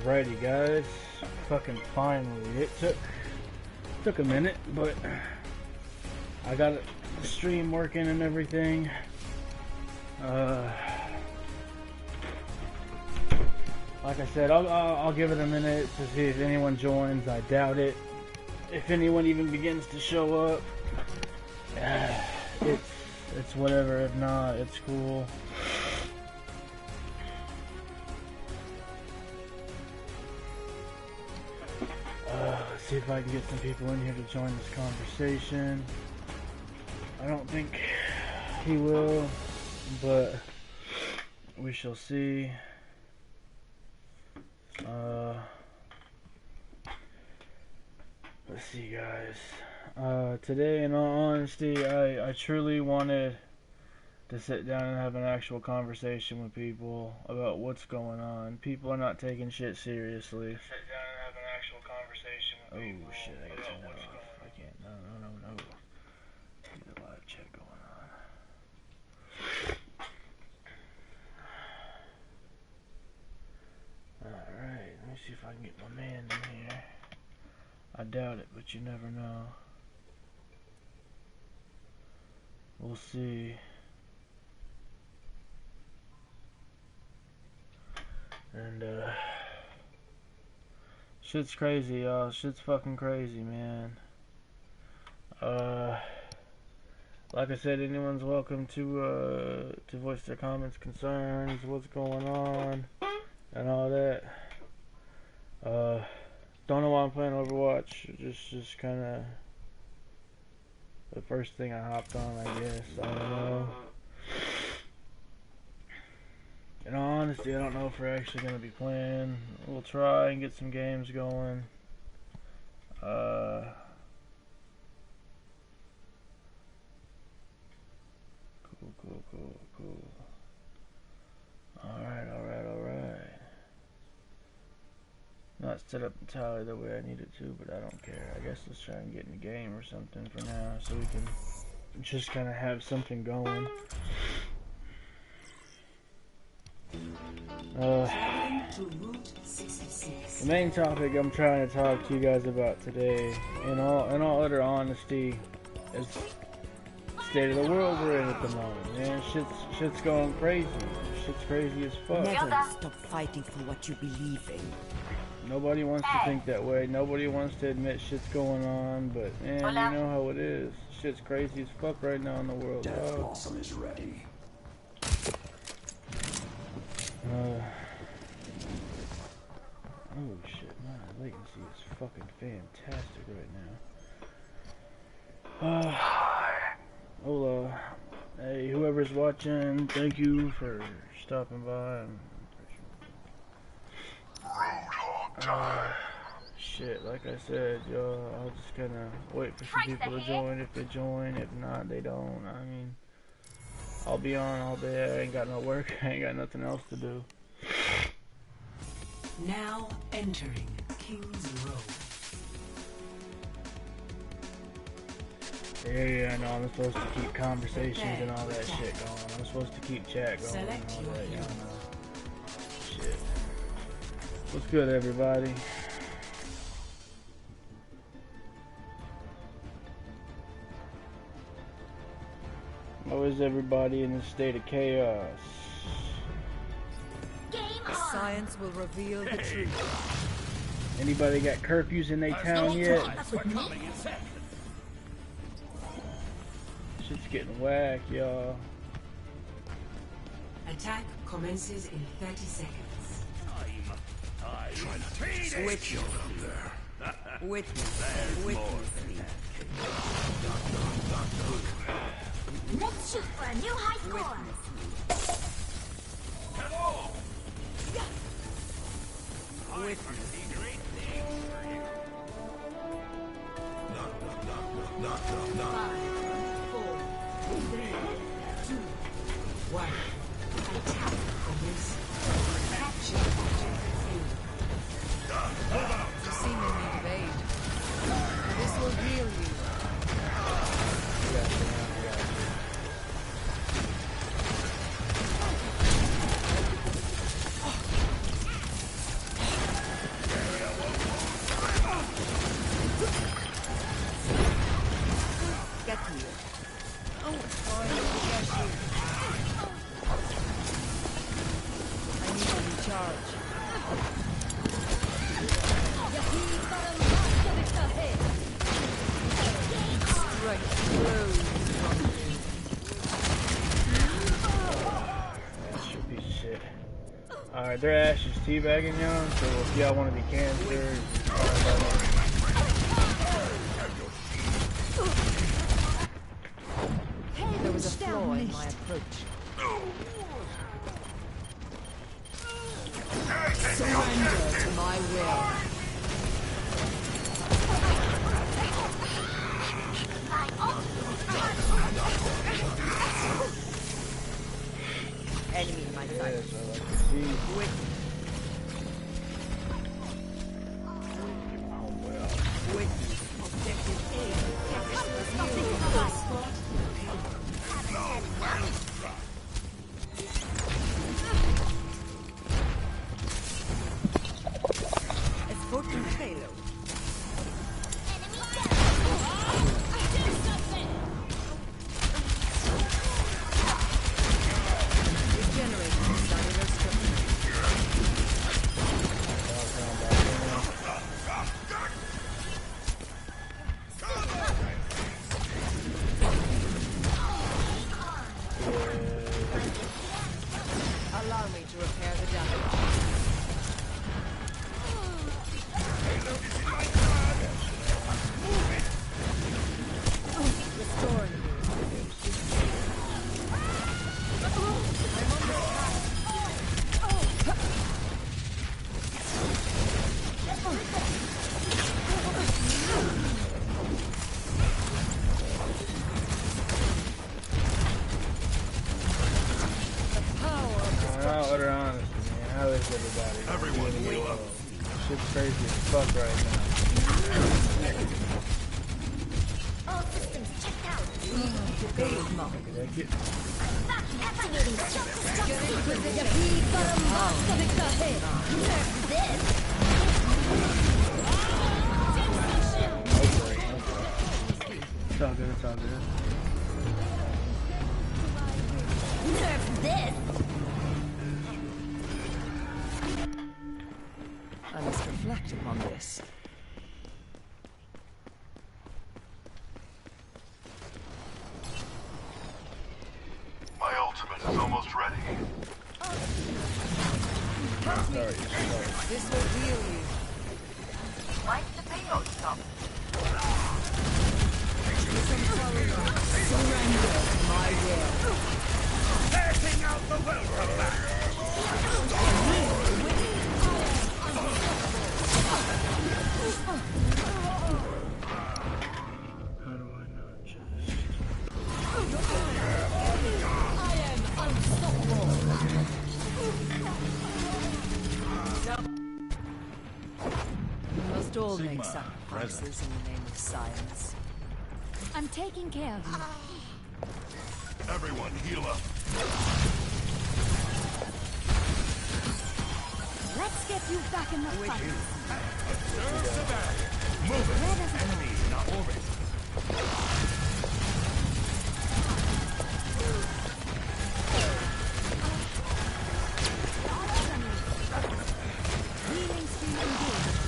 Alrighty guys, fucking finally. It took a minute, but I got the stream working and everything. Like I said, I'll give it a minute to see if anyone joins. I doubt it. If anyone even begins to show up, it's whatever. If not, it's cool. Let's see if I can get some people in here to join this conversation. I don't think he will, but we shall see. Let's see, guys. Today, in all honesty, I truly wanted to sit down and have an actual conversation with people about what's going on. People are not taking shit seriously. Sit down and have an actual conversation with people. Oh shit, I gotta turn that off. I can't. No. Get a live chat going on. Alright, let me see if I can get my man in here. I doubt it, but you never know. We'll see. And shit's crazy, y'all. Shit's fucking crazy, man. Like I said, anyone's welcome to voice their comments, concerns, what's going on, and all that. Don't know why I'm playing Overwatch. Just kind of the first thing I hopped on, I guess. I don't know. In all honesty, I don't know if we're actually going to be playing. We'll try and get some games going. Cool. Alright. Not set up entirely the way I need it to, but I don't care. I guess let's try and get in the game or something for now, so we can just kind of have something going. The main topic I'm trying to talk to you guys about today, in all utter honesty, is the state of the world we're in at the moment. Man, shit's going crazy. Shit's crazy as fuck. Never stop fighting for what you believe in. Nobody wants to think that way. Nobody wants to admit shit's going on, but man, you know how it is. Shit's crazy as fuck right now in the world. Death Blossom is ready. Oh shit, my latency is fucking fantastic right now. Hola. Hey, whoever's watching, thank you for stopping by. Shit, like I said, y'all, I'll just kinda wait for some people to join. If they join, if not, they don't. I mean, I'll be on all day. I ain't got no work. I ain't got nothing else to do. Now entering King's Row. Yeah, I know. I'm supposed to keep conversations and all that shit going. I'm supposed to keep chat going and all that, you know. Shit. What's good, everybody? How is everybody in this state of chaos? Science will reveal the truth. Anybody got curfews in their town yet? Shit's getting whack, y'all. Attack commences in 30 seconds. Witness me. Let's shoot for a new high score. Witness. Five, 4, 3, 2, 1. Attack commences. Capture objective. You see me invade. This will heal you. Alright, their ass is teabagging y'all, so if y'all want to be cancer, There was a flaw in my approach. Surrender to my will. Enemy in my sight. yes, I like to see. Oh well. Objective A. Escorting the payload. Regenerating cellular structure. Allow me to repair the damage. Restoring you. What are honest, man? How is everybody? Everyone heal up. Shit's crazy as fuck right now. All systems checked out. Base mark. Get Activating self-destruct. This. It's all good, it's all good. Nerf this. I must reflect upon this. My ultimate is almost ready. Sorry. This will heal you. Why's the payload stop? Surrender to my will. Setting out the welcome back. How do I not just... I am unstoppable. We must all make sacrifices in the name of science. I'm taking care of you. Everyone heal up. Let's get you back in the fight. Observe the barrier. Move it. Enemy in our orbit. Healing stream engaged.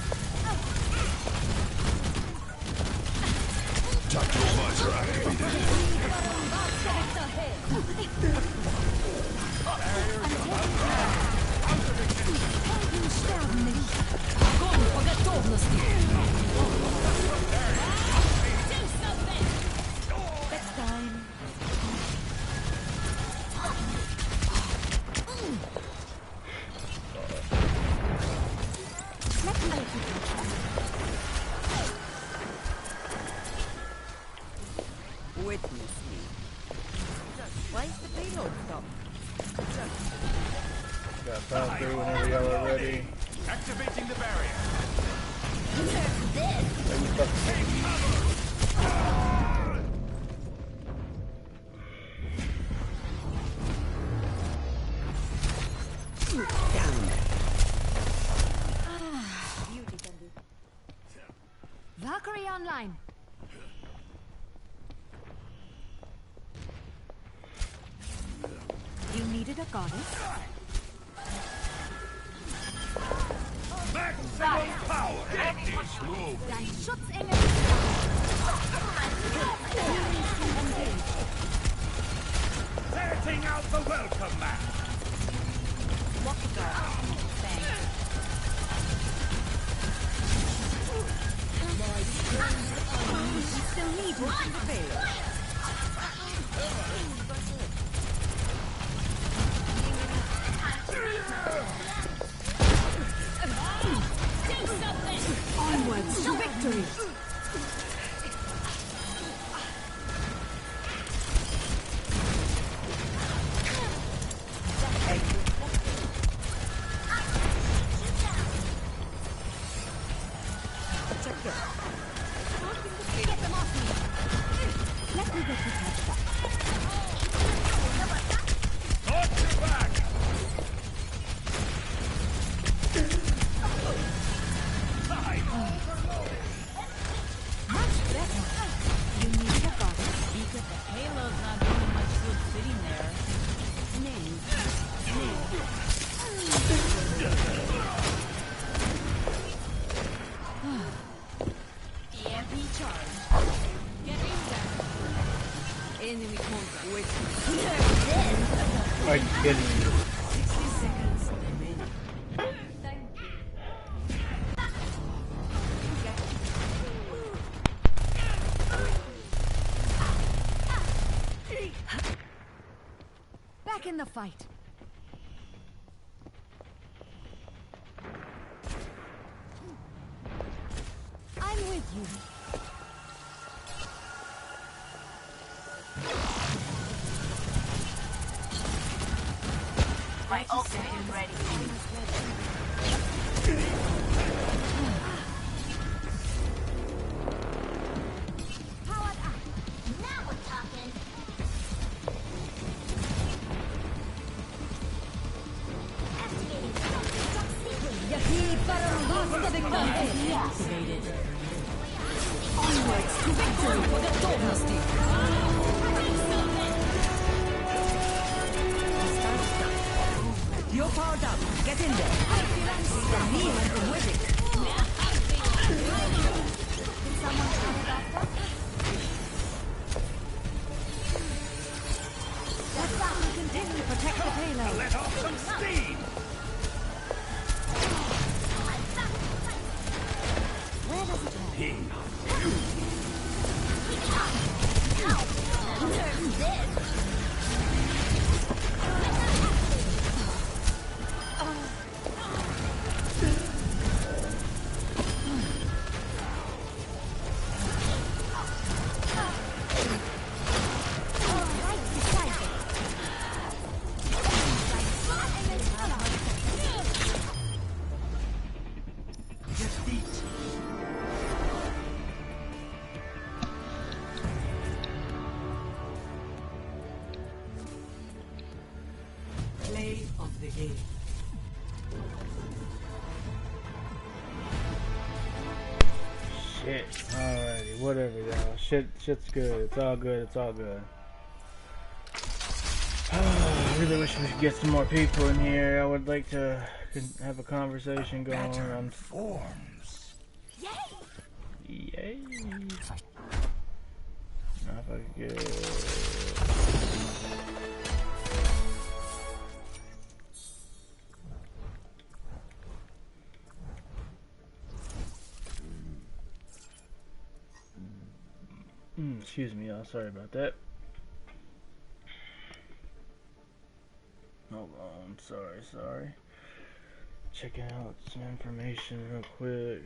Tactical visor activated. Огонь по готовности! Next time. Let's make it. Witness me. Why is the payload stopped? Got power through whenever y'all are ready. Activating the barrier. Valkyrie online. You needed a goddess? Maximum power. Move. Dein Schutzengel. Healing stream engaged. Setting out the welcome mat. Still need to fail. Onwards to victory! Let me get you touched up. Watch your back! Much better. You need a goddess. Because the halo's not doing much good sitting there. Name. EMP charge. Get in there. Enemy contact. Wait. Are you kidding me? 60 seconds remaining. Back in the fight. I'm with you. My ultimate is ready. Powered up. Now we're talking. Activating self-destruct sequence. Activated. Onwards to victory for the Dynasty. You're powered up. Get in there. Me and the wedding. Someone shout it after? Let's not continue to protect the payload. Let off some steam! Where does it go? King. Play of the game. Shit. Alrighty, whatever, y'all. Shit's good. It's all good. It's all good. I really wish we could get some more people in here. I would like to have a conversation going on. Forms. Yay! Now if I could get... excuse me, y'all. Sorry about that. Hold on. Sorry. Checking out some information real quick.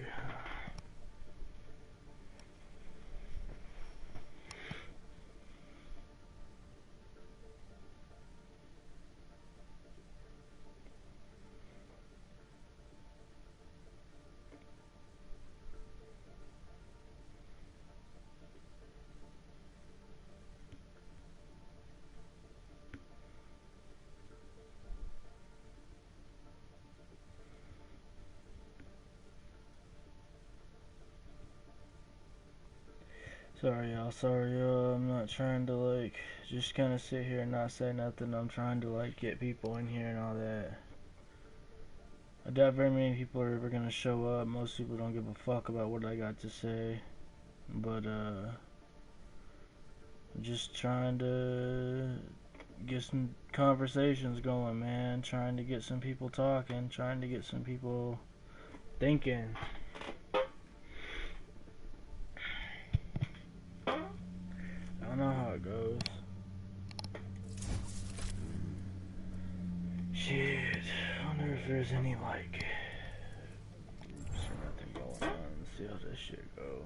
Sorry y'all, I'm not trying to like just kind of sit here and not say nothing. I'm trying to like get people in here and all that. I doubt very many people are ever gonna show up. Most people don't give a fuck about what I got to say. But I'm just trying to get some conversations going, man. Trying to get some people talking, trying to get some people thinking. I don't know how it goes. Shit. I wonder if there's any, like, there's nothing going on. Let's see how this shit go.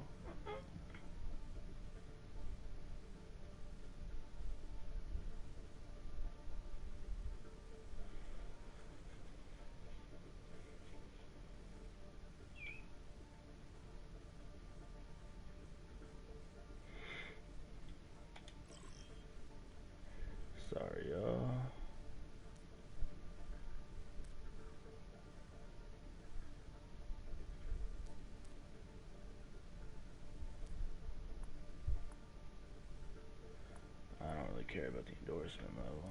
Sorry, y'all. I don't really care about the endorsement level.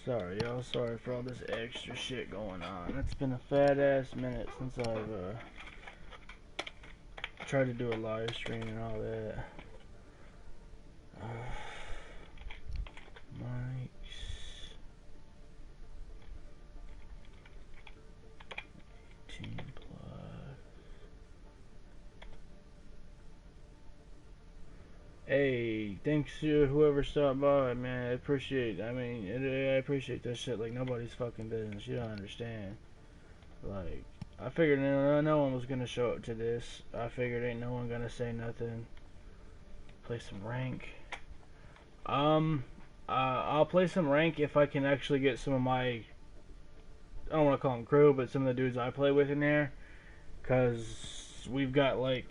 Sorry, y'all. Sorry for all this extra shit going on. It's been a fat ass minute since I've tried to do a live stream and all that. Mics. 18 plus. Hey, thanks to whoever stopped by, man. I appreciate. I mean, I appreciate that shit like nobody's fucking business. You don't understand. Like, I figured no one was gonna show up to this. I figured ain't no one gonna say nothing. Play some rank. I'll play some rank if I can actually get some of my, I don't want to call them crew, but some of the dudes I play with in there. Cause we've got like,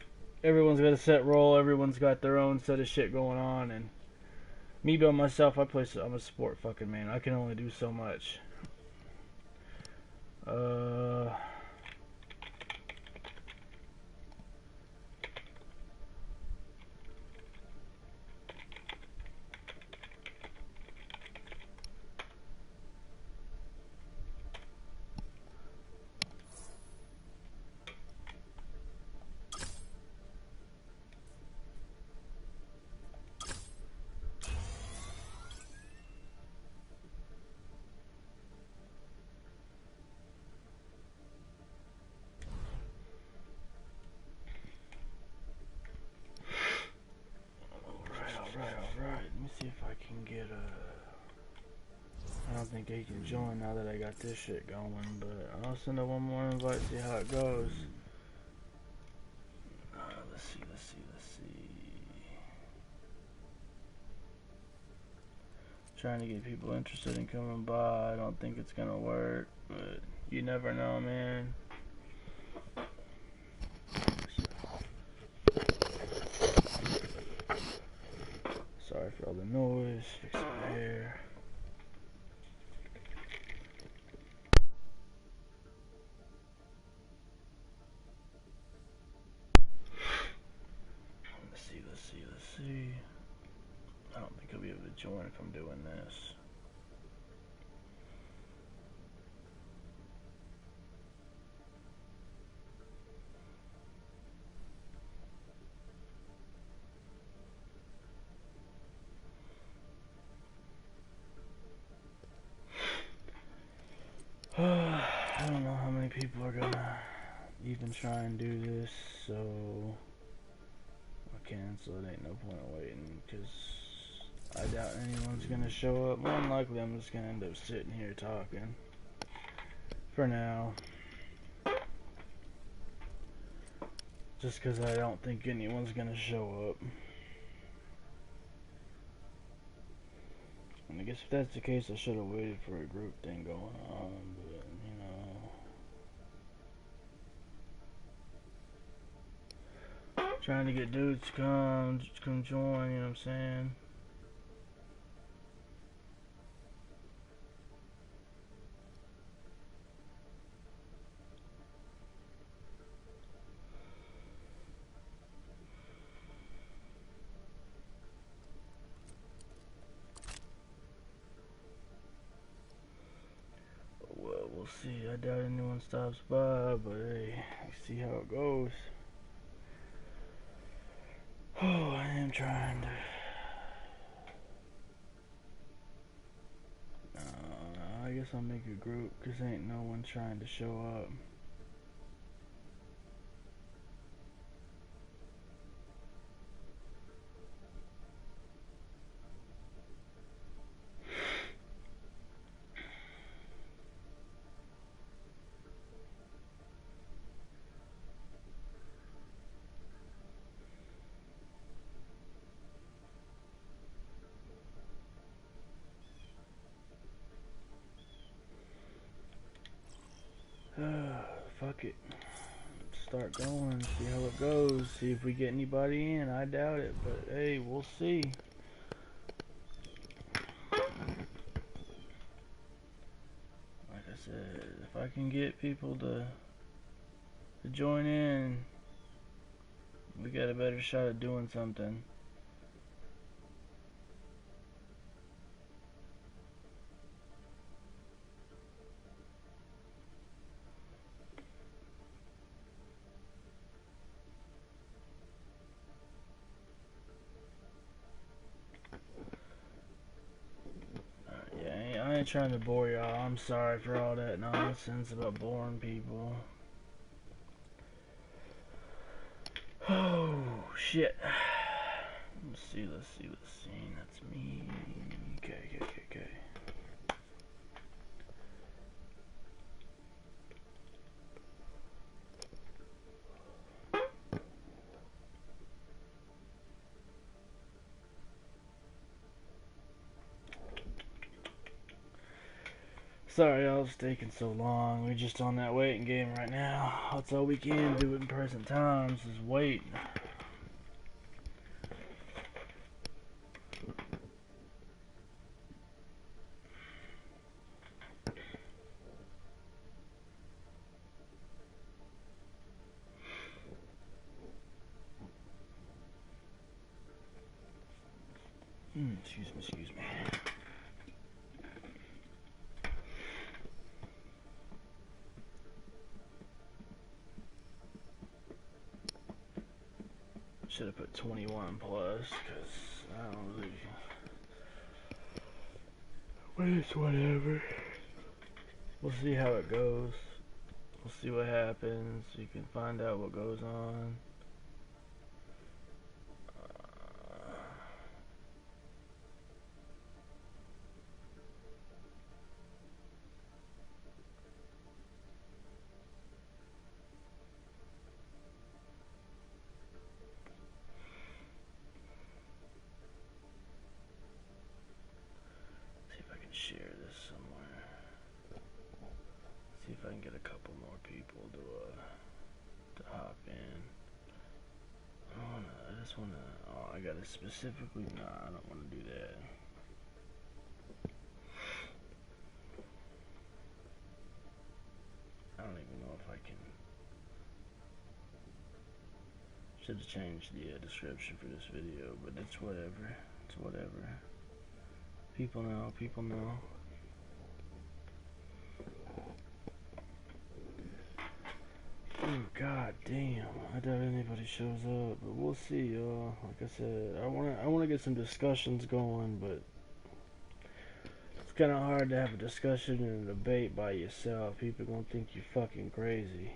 everyone's got a set role, everyone's got their own set of shit going on, and me by myself, I'm a support fucking man. I can only do so much. Alright. Let me see if I can get I don't think they can join now that I got this shit going, but I'll send her one more invite, see how it goes. Let's see. Trying to get people interested in coming by. I don't think it's gonna work, but you never know, man. Sorry for all the noise. Fix my hair. Let's see. I don't think I'll be able to join if I'm doing this. I don't know how many people are gonna even try and do this, so I'll cancel. It ain't no point in waiting, because I doubt anyone's gonna show up. More than likely, I'm just gonna end up sitting here talking for now, just because I don't think anyone's gonna show up. And I guess if that's the case, I should have waited for a group thing going on, but you know, trying to get dudes to come join, you know what I'm saying? Well, we'll see. I doubt anyone stops by, but hey, let's see how it goes. Oh, I am I'm trying to. I guess I'll make a group because ain't no one trying to show up. Fuck it. Start going, see how it goes, see if we get anybody in. I doubt it, but hey, we'll see. Like I said, if I can get people to join in, we got a better shot at doing something. I ain't trying to bore y'all. I'm sorry for all that nonsense about boring people. Oh, shit. Let's see. That's me. Okay. Sorry y'all, it's taking so long. We're just on that waiting game right now. That's all we can do in present times is wait. Excuse me. Should have put 21 plus, because I don't really. But it's whatever. We'll see how it goes. We'll see what happens. You can find out what goes on. See if I can share this somewhere. See if I can get a couple more people to hop in. I just wanna. Oh, I gotta specifically. Nah, I don't wanna do that. I don't even know if I can. Should have changed the description for this video, but it's whatever. It's whatever. People know. Oh, god damn. I doubt anybody shows up, but we'll see, y'all. Like I said, I wanna get some discussions going, but it's kinda hard to have a discussion and a debate by yourself. People gonna think you're fucking crazy.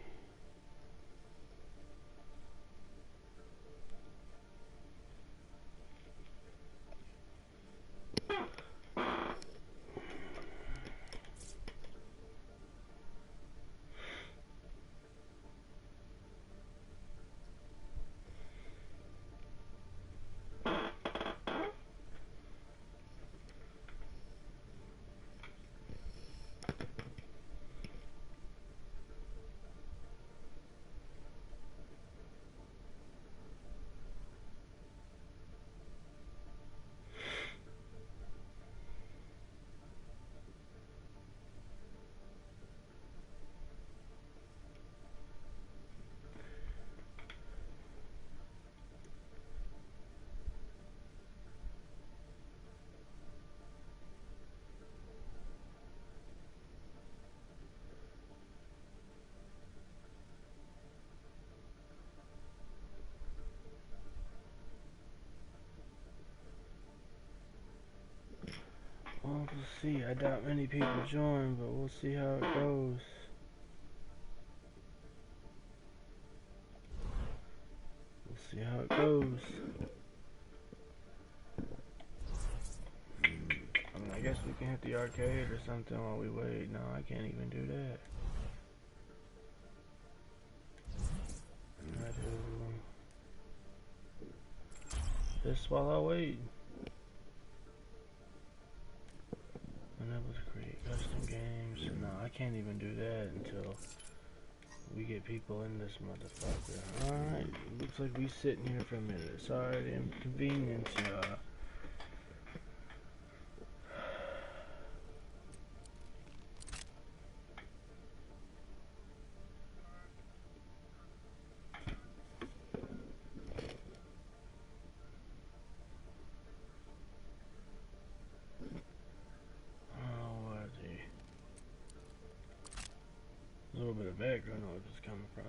see. I doubt many people join, but we'll see how it goes. We'll see how it goes. I mean, I guess we can hit the arcade or something while we wait. No, I can't even do that. I do this while I wait. Unable to create custom games. No, I can't even do that until we get people in this motherfucker. Alright, looks like we sitting here for a minute. Sorry the inconvenience, a little bit of background noise is coming from.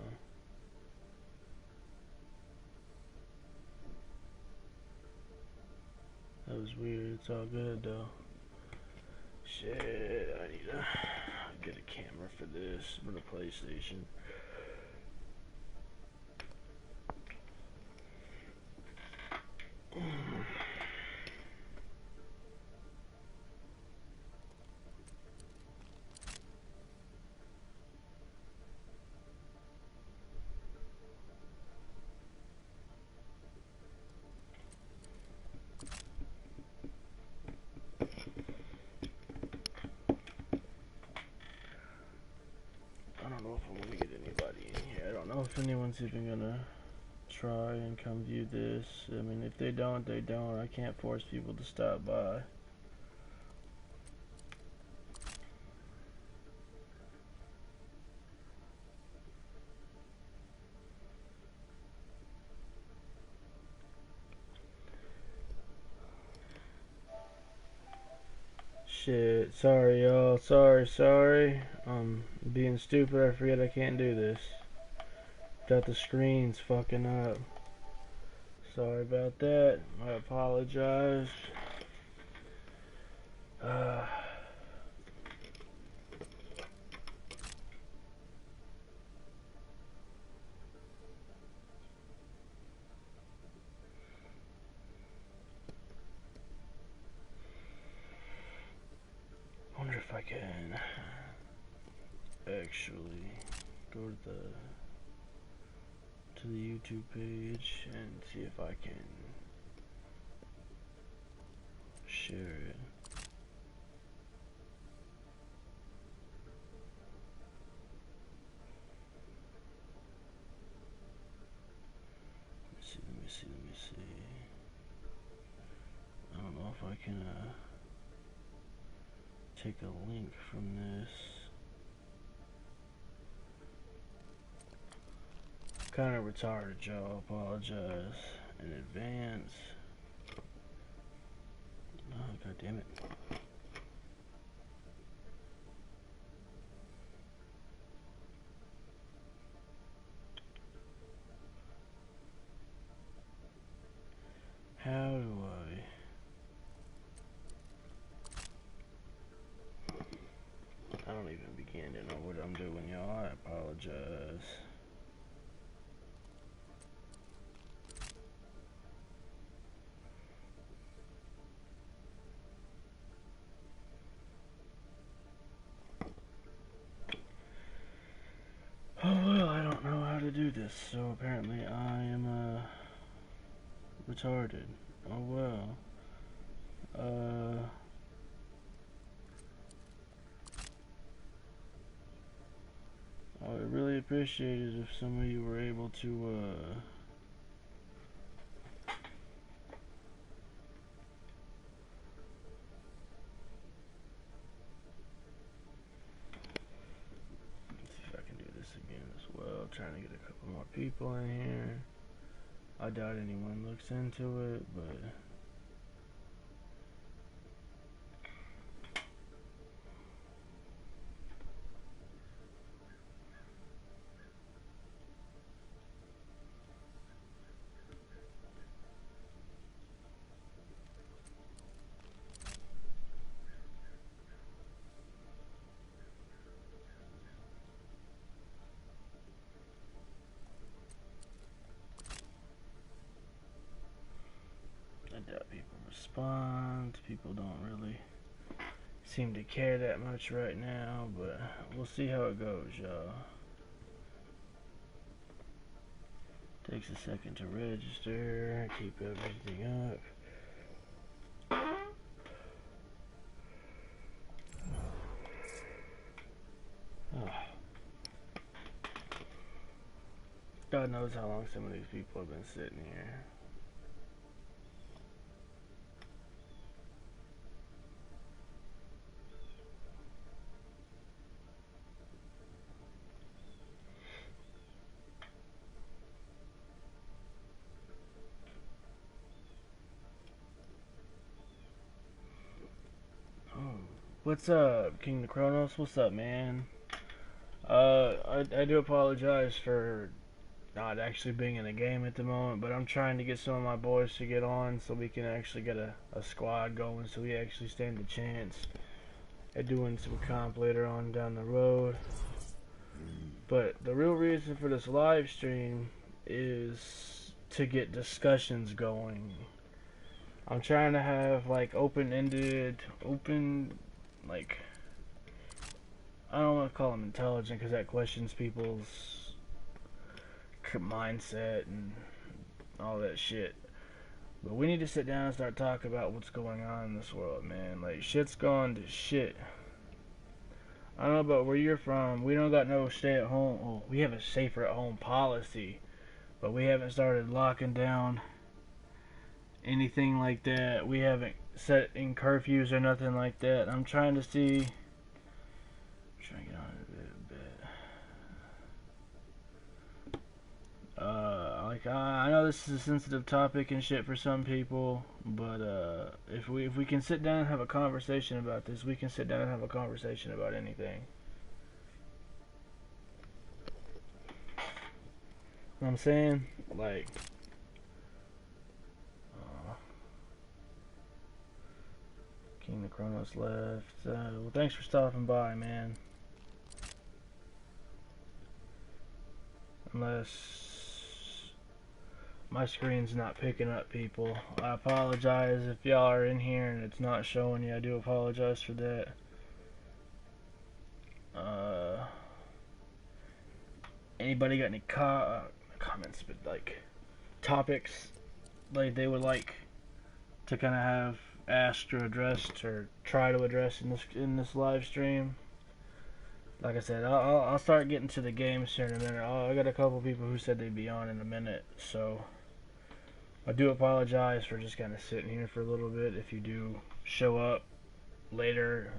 That was weird. It's all good though. Shit, I need to get a camera for this for the PlayStation. I don't know if I'm gonna get anybody in here. I don't know if anyone's even gonna try and come view this. I mean, if they don't, they don't. I can't force people to stop by. Shit, sorry y'all, sorry. Being stupid, I forget I can't do this. Got the screens fucking up. Sorry about that, I apologize. Wonder if I can actually go to the YouTube page and see if I can share it. Let me see. I don't know if I can take a link from this. Kinda retarded, y'all. Apologize in advance. Oh, god damn it. How do I don't even begin to know what I'm doing, y'all. I apologize. Oh well, I don't know how to do this, so apparently I am retarded. Oh well. I would really appreciate it if some of you were able to let's see if I can do this again as well. Trying to get a couple more people in here. I doubt anyone looks into it, but respond. People don't really seem to care that much right now, but we'll see how it goes, y'all. Takes a second to register, keep everything up. Oh. God knows how long some of these people have been sitting here. What's up, King the Kronos? What's up, man? I do apologize for not actually being in the game at the moment, but I'm trying to get some of my boys to get on so we can actually get a squad going so we actually stand a chance at doing some comp later on down the road. But the real reason for this live stream is to get discussions going. I'm trying to have like open-ended, like, I don't want to call them intelligent because that questions people's mindset and all that shit. But we need to sit down and start talking about what's going on in this world, man. Like, shit's gone to shit. I don't know about where you're from. We don't got no stay-at-home. Well, we have a safer-at-home policy, but we haven't started locking down anything like that. We haven't set in curfews or nothing like that. I'm trying to see. I'm trying to get on it a bit. Like I know this is a sensitive topic and shit for some people, but if we can sit down and have a conversation about this, we can sit down and have a conversation about anything. You know what I'm saying? Like, King the Kronos left. Well, thanks for stopping by, man. Unless my screen's not picking up people. I apologize if y'all are in here and it's not showing you. I do apologize for that. Anybody got any comments, but like topics like they would like to kind of have asked or addressed or try to address in this live stream? Like I said, I'll start getting to the games here in a minute. I got a couple people who said they'd be on in a minute, so I do apologize for just kind of sitting here for a little bit. If you do show up later,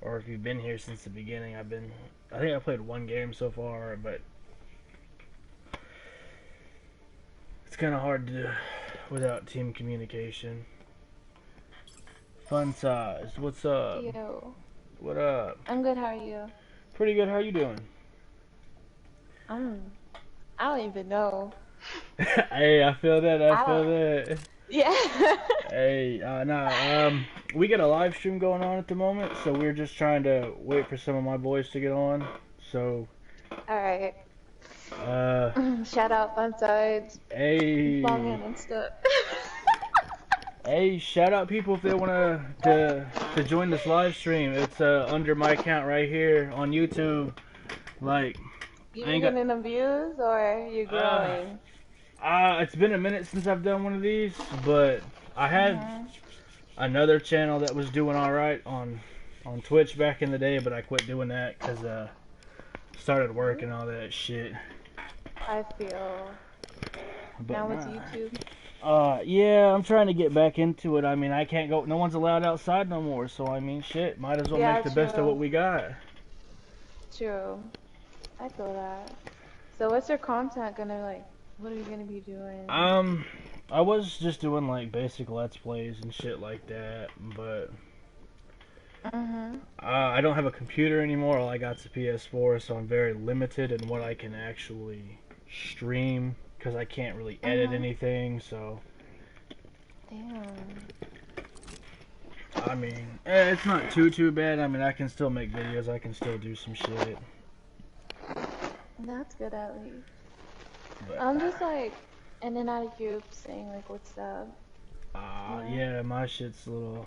or if you've been here since the beginning, I think I played one game so far, but it's kind of hard to do without team communication. Fun size, what's up? Yo. What up? I'm good, how are you? Pretty good, how are you doing? I don't even know. Hey, I feel that, I feel that. Yeah. Hey, we got a live stream going on at the moment, so we're just trying to wait for some of my boys to get on, so. Alright. Shout out Fun Sides. Hey. Login and stuff. Hey, shout out people if they want to join this live stream. It's under my account right here on YouTube. Like, You getting them views or you growing? It's been a minute since I've done one of these, but I had another channel that was doing alright on Twitch back in the day, but I quit doing that because started work and all that shit. I feel. But now it's YouTube. Yeah, I'm trying to get back into it. I mean, I can't go. No one's allowed outside no more, so I mean, shit. Might as well make the best of what we got. True. I feel that. So, what's your content gonna like? What are you gonna be doing? I was just doing like basic Let's Plays and shit like that, but I don't have a computer anymore. All I got's a PS4, so I'm very limited in what I can actually stream. Because I can't really edit anything, so. Damn. I mean, it's not too bad. I mean, I can still make videos. I can still do some shit. That's good at least. But I'm just like in and out of groups saying like what's up. Yeah, my shit's a little.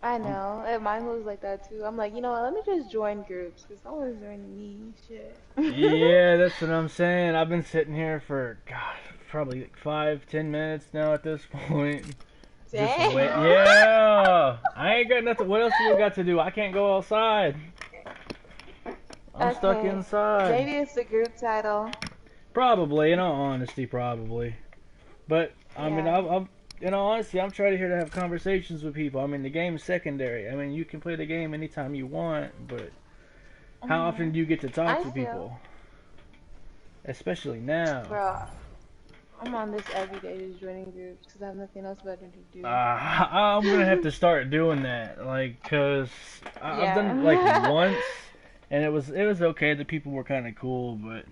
I know. And mine was like that too. I'm like, you know what? Let me just join groups because no one's joining me. Shit. Yeah, that's what I'm saying. I've been sitting here for God, probably like 5-10 minutes now at this point. Just Dang. wait. Yeah, I ain't got nothing. What else do we got to do? I can't go outside. I'm stuck Okay. inside. Maybe it's the group title. Probably, in all honesty, probably. But I mean, Yeah. I'm in all honesty, I'm trying here to have conversations with people. I mean, the game's secondary. I mean, you can play the game anytime you want, but how often do you get to talk I to feel, people? Especially now. bro, I'm on this every day just joining groups because I have nothing else better to do. I'm gonna have to start doing that, like, cause I've done it like Yeah. once, and it was okay. The people were kind of cool, but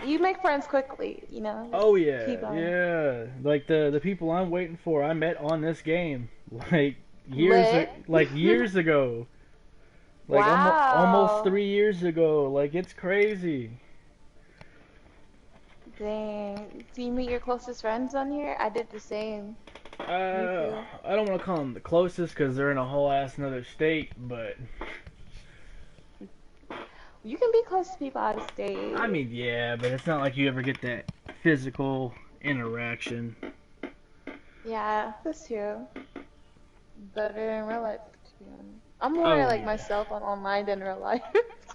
You make friends quickly, you know. Just oh yeah, keep on. yeah. Like the people I'm waiting for, I met on this game, like Lit. years ago, like Wow. almost 3 years ago. Like it's crazy. Dang. Do you meet your closest friends on here? I did the same. too. I don't want to call them the closest because they're in a whole ass another state, but You can be close to people out of state. I mean, yeah, but it's not like you ever get that physical interaction. Yeah, that's true. Better in real life, to be honest. I'm more Oh, like yeah. myself on online than real life.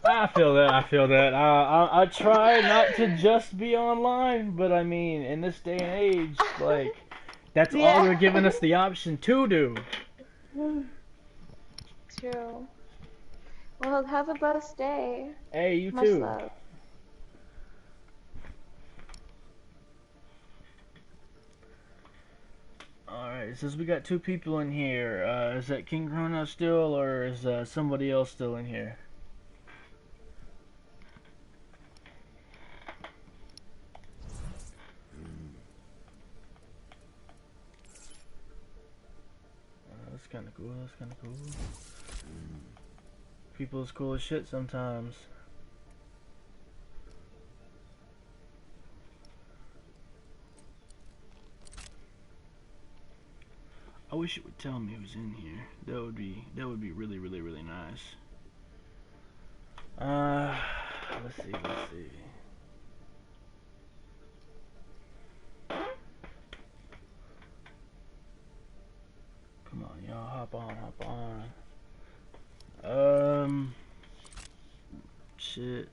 I feel that. I try not to just be online, but I mean, in this day and age, like, that's all Yeah. they're giving us the option to do. True. Well, have a blessed day. Hey, you Much too. love. Alright, since we got 2 people in here, is that King Chrono still, or is somebody else still in here? That's kind of cool, that's kind of cool. People is cool as shit sometimes. I wish it would tell me who's in here. That would be really, really, really nice. Let's see. Come on, y'all, hop on. Shit.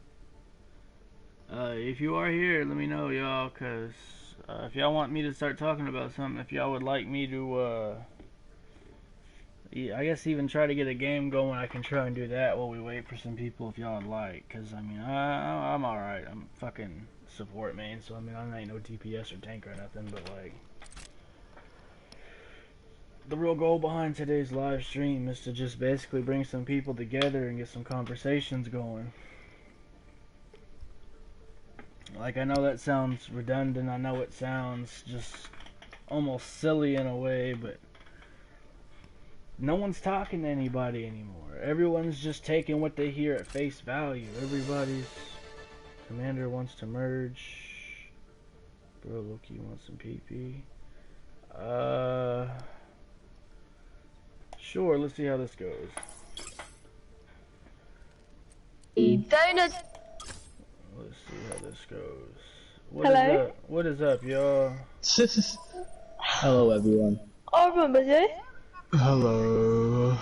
If you are here, let me know, y'all, cause if y'all want me to start talking about something, if y'all would like me to, I guess even try to get a game going, I can try and do that while we wait for some people if y'all would like. Cause I mean, I'm alright. I'm fucking support main, so I mean, I ain't no DPS or tank or nothing, but like, the real goal behind today's live stream is to just basically bring some people together and get some conversations going. Like, I know that sounds redundant, I know it sounds just almost silly in a way, but no one's talking to anybody anymore. Everyone's just taking what they hear at face value. Everybody's commander wants to merge. Bro, Loki wants some PP. Sure, let's see how this goes. Donut. Let's see how this goes. Hello? Is up? What is up, y'all? Hello, everyone. I remember you. Hello.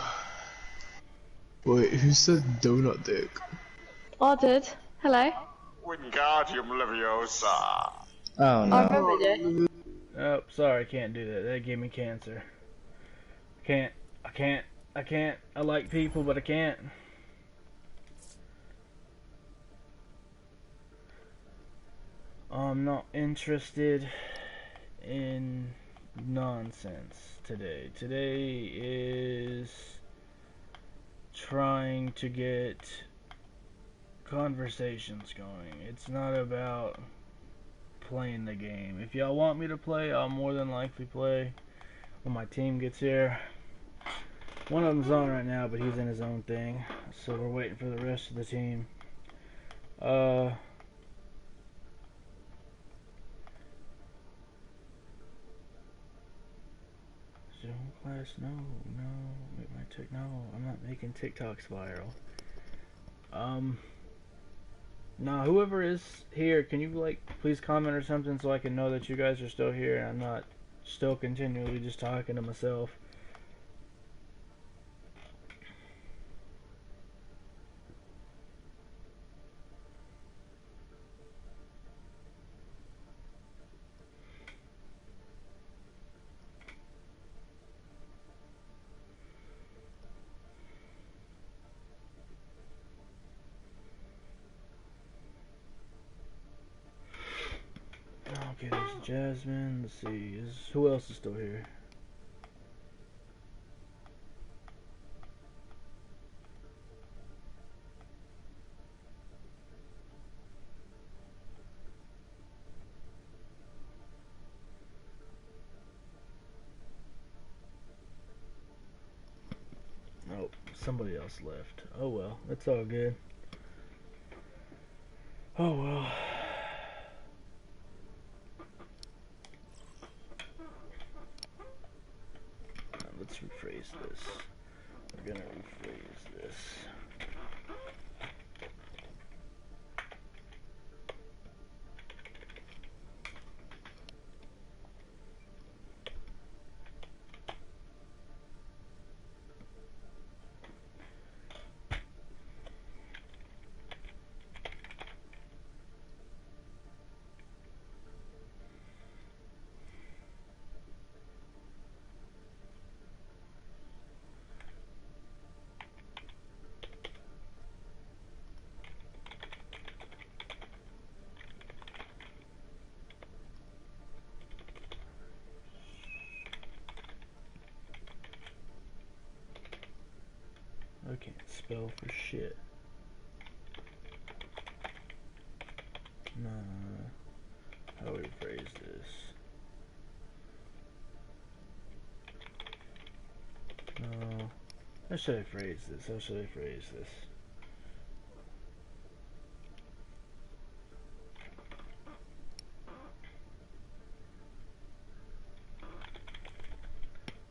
Wait, who said donut dick? I did. Hello? Wingardium Leviosa. Oh no. I remember you. Oh, sorry, I can't do that. That gave me cancer. I can't. I like people, but I can't. I'm not interested in nonsense today. Today is trying to get conversations going. It's not about playing the game. If y'all want me to play, I'll more than likely play when my team gets here. One of them's on right now, but he's in his own thing, so we're waiting for the rest of the team. Zoom class? No, no. Make my no, I'm not making TikToks viral. Nah, whoever is here, can you like please comment or something so I can know that you guys are still here and I'm not still continually just talking to myself. Okay, there's Jasmine. Let's see, who else is still here? Oh, somebody else left. Oh well, it's all good. Oh well. Let's rephrase this. We're gonna rephrase this. I can't spell for shit. Nah. How do we phrase this? No. How should I phrase this? How should I phrase this?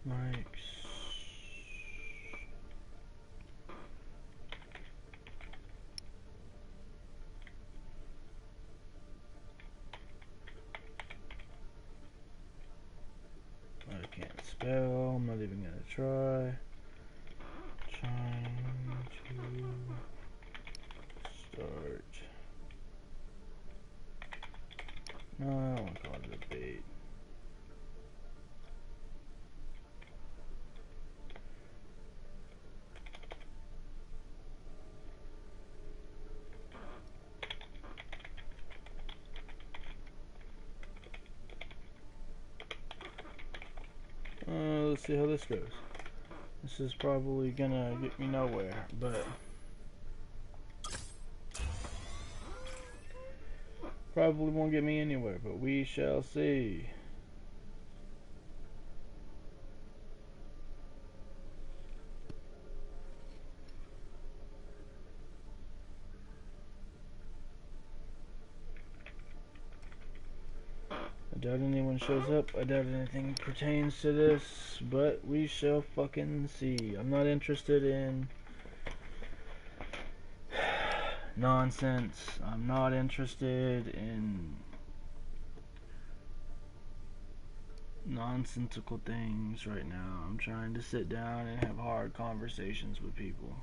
Mike's. I can't spell. I'm not even gonna try. Trying to start. No, I don't want to call it a debate. Let's see how this goes. This is probably gonna get me nowhere, but probably won't get me anywhere, but we shall see. I doubt anyone shows up. I doubt anything pertains to this, but we shall fucking see. I'm not interested in nonsense. I'm not interested in nonsensical things right now. I'm trying to sit down and have hard conversations with people.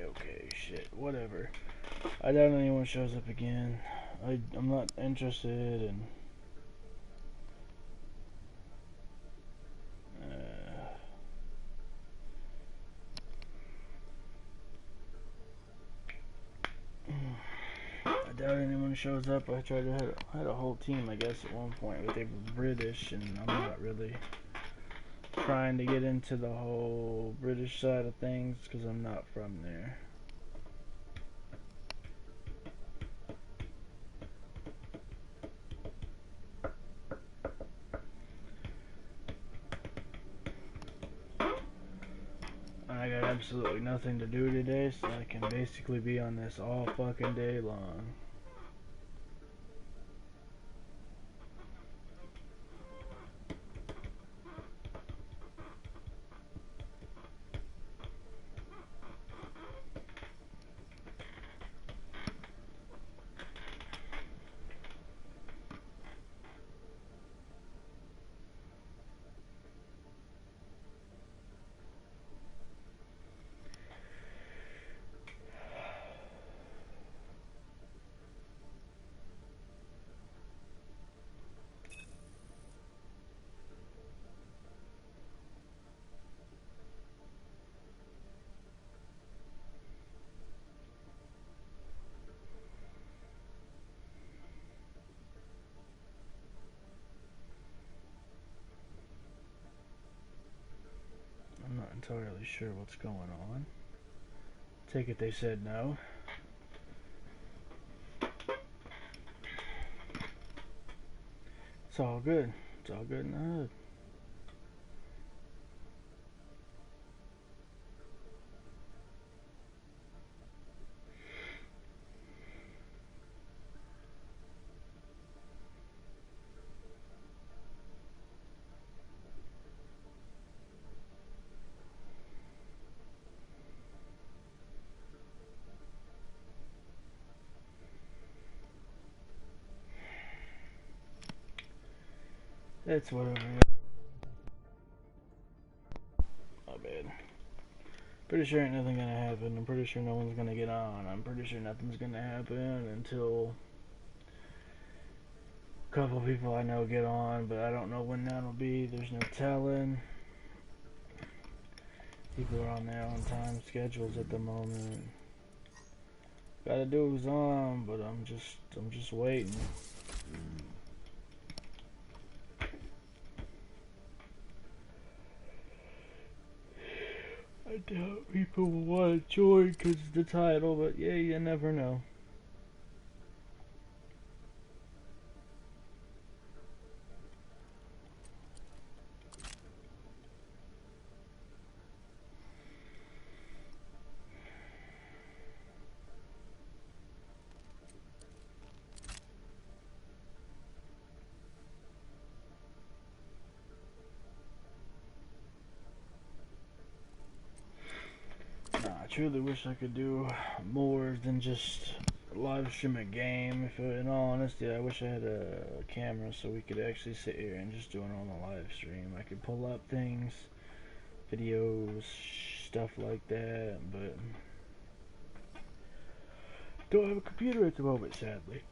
Okay, shit, whatever. I doubt anyone shows up again. I'm not interested in I doubt anyone shows up. I tried to had a whole team, I guess, at one point, but they were British, and I'm not really trying to get into the whole British side of things because I'm not from there. I got absolutely nothing to do today, so I can basically be on this all fucking day long. I'm not entirely sure what's going on. Take it they said no. It's all good. It's all good in the hood. It's whatever. My bad. Pretty sure ain't nothing gonna happen. I'm pretty sure no one's gonna get on. I'm pretty sure nothing's gonna happen until a couple people I know get on, but I don't know when that'll be. There's no telling. People are on their own time schedules at the moment. Gotta do who's on, but I'm just waiting. I doubt people will want to join because of the title, but yeah, you never know. I truly wish I could do more than just live stream a game. If in all honesty, I wish I had a camera so we could actually sit here and just do it on the live stream. I could pull up things, videos, stuff like that, but don't have a computer at the moment, sadly.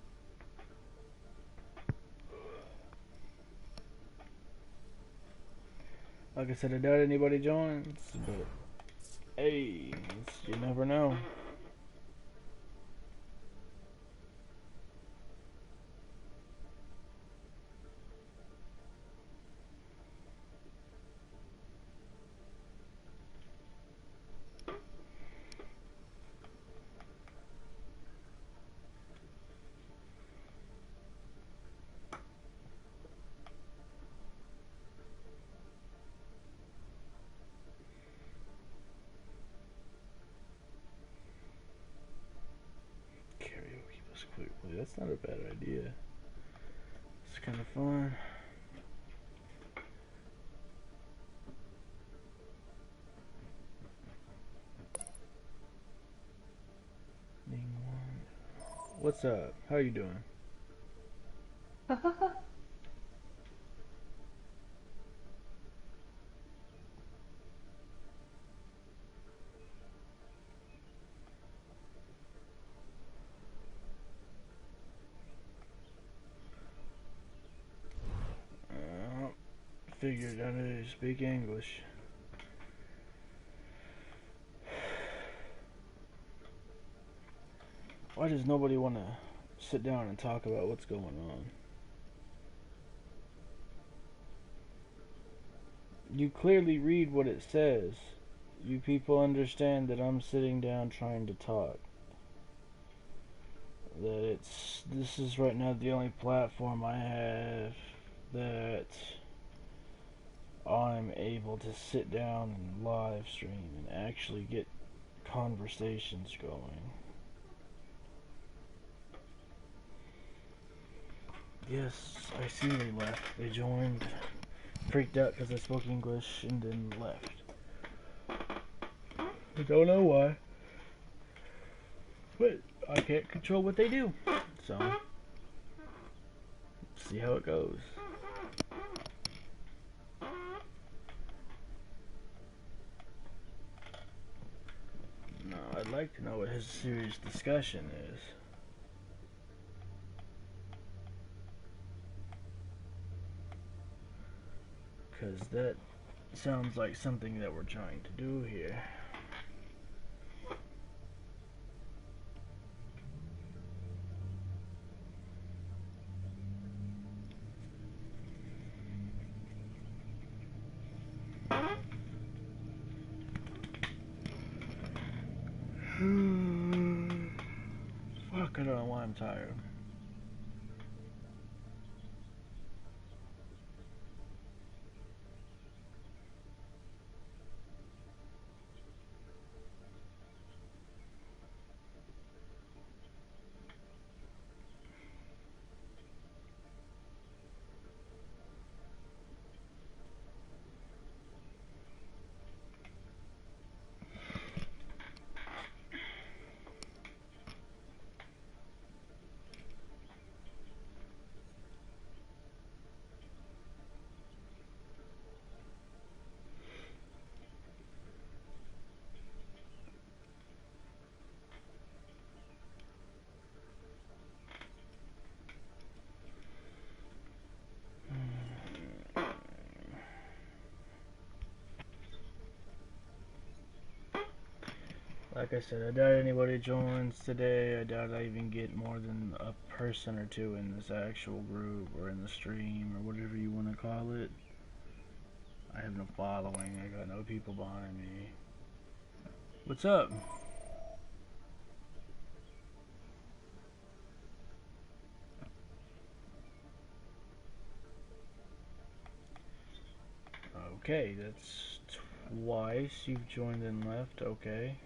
Like I said, I doubt anybody joins, but hey, you never know. Karaoke was quickly. That's not a bad idea. It's kind of fun. What's up? How you doing? Figured I knew you speak English. Why does nobody want to sit down and talk about what's going on? You clearly read what it says. You people understand that I'm sitting down trying to talk. That this is right now the only platform I have that I'm able to sit down and live stream and actually get conversations going. Yes, I see they left. They joined, freaked out because I spoke English, and then left. I don't know why. But I can't control what they do. So, see how it goes. No, I'd like to know what his serious discussion is. Because that sounds like something that we're trying to do here. Fuck, I don't know why I'm tired. Like I said, I doubt anybody joins today. I doubt I even get more than a person or two in this actual group or in the stream or whatever you want to call it. I have no following. I got no people behind me. What's up? Okay, that's twice you've joined and left. Okay.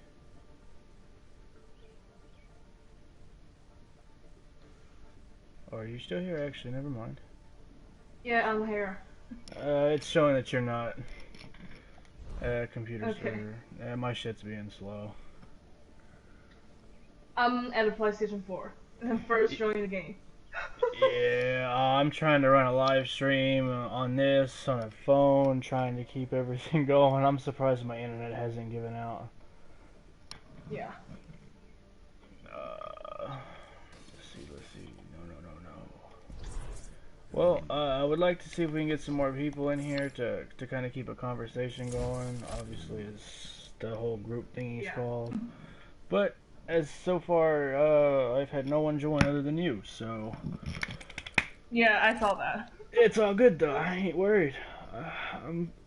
Oh, are you still here? Actually, never mind. Yeah, I'm here. It's showing that you're not. Computer Okay. server. My shit's being slow. I'm at a PlayStation 4. I'm first joining the game. Yeah, I'm trying to run a live stream on this, on a phone, trying to keep everything going. I'm surprised my internet hasn't given out. Yeah. Let's see. No. Well, I would like to see if we can get some more people in here to kind of keep a conversation going. Obviously, it's the whole group thingy's called. But, as so far, I've had no one join other than you, so... Yeah, I saw that. It's all good, though. I ain't worried.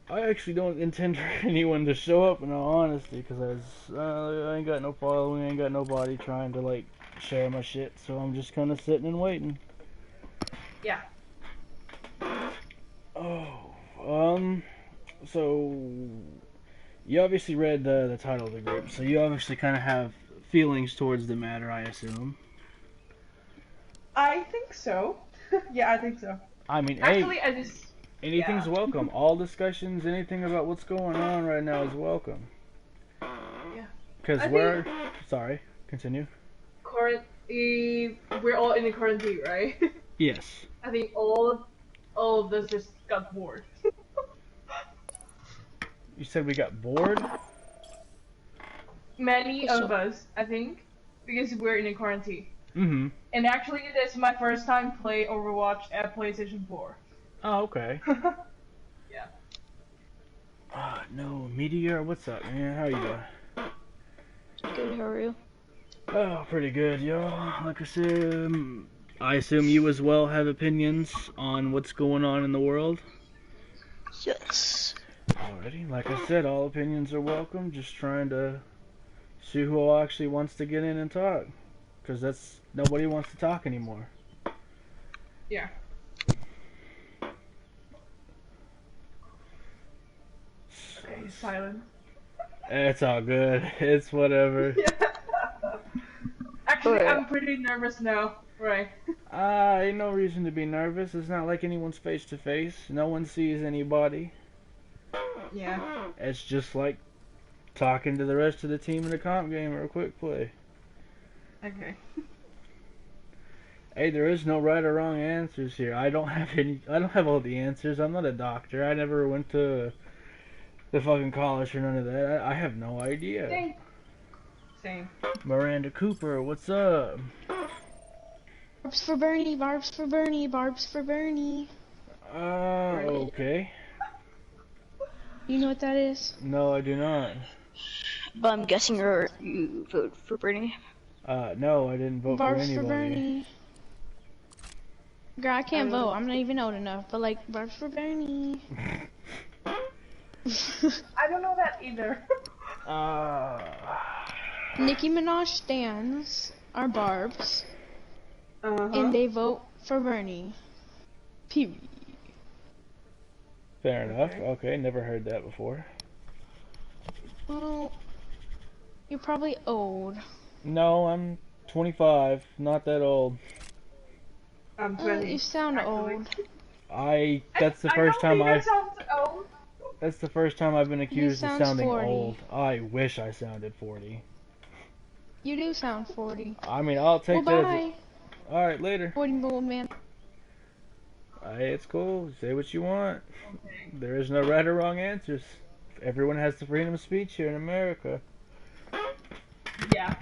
I actually don't intend for anyone to show up, in all honesty, because I ain't got no following, ain't got nobody trying to, like, share my shit, so I'm just kind of sitting and waiting. Yeah. Oh, so you obviously read the title of the group, so you obviously kind of have feelings towards the matter, I assume. I think so. Yeah, I think so. I mean, Actually, hey, anything's welcome. All discussions, anything about what's going on right now is welcome. Yeah. Because sorry, continue. We're all in the quarantine, right? Yes. I think all of us just got bored. You said we got bored? Many of us, I think, because we're in a quarantine. Mm-hmm. And actually, this is my first time play Overwatch at PlayStation 4. Oh, okay. Yeah. No, Meteor, what's up, man? How you doing? Good, how are you? Oh, pretty good, yo. Like I said, I assume you as well have opinions on what's going on in the world? Yes. Alrighty, like I said, all opinions are welcome. Just trying to see who actually wants to get in and talk. Because nobody wants to talk anymore. Yeah. Okay, he's silent. It's all good. It's whatever. Actually, I'm pretty nervous now. Right. Ain't no reason to be nervous. It's not like anyone's face to face. No one sees anybody. Yeah. It's just like talking to the rest of the team in a comp game or a quick play. Okay. Hey, there is no right or wrong answers here. I don't have all the answers. I'm not a doctor. I never went to the fucking college or none of that. I have no idea. Same. Miranda Cooper, what's up? Barbs for Bernie, barbs for Bernie, barbs for Bernie. Okay. You know what that is? No, I do not. But I'm guessing you vote for Bernie. No, I didn't vote Barbs for anybody. for Bernie. Girl, I can't vote. I'm not even old enough. But like, barbs for Bernie. I don't know that either. Nicki Minaj stans are barbs. And they vote for Bernie. Period. Fair enough. Okay, never heard that before. Well, you're probably old. No, I'm 25. Not that old. I'm 20. You sound old. That's the first time old. That's the first time I've been accused of sounds sounding 40. old. I wish I sounded 40. You do sound 40. I mean, I'll take well, that. bye. Alright, later. 40 old man. Hey, it's cool. Say what you want. There is no right or wrong answers. Everyone has the freedom of speech here in America. Yeah.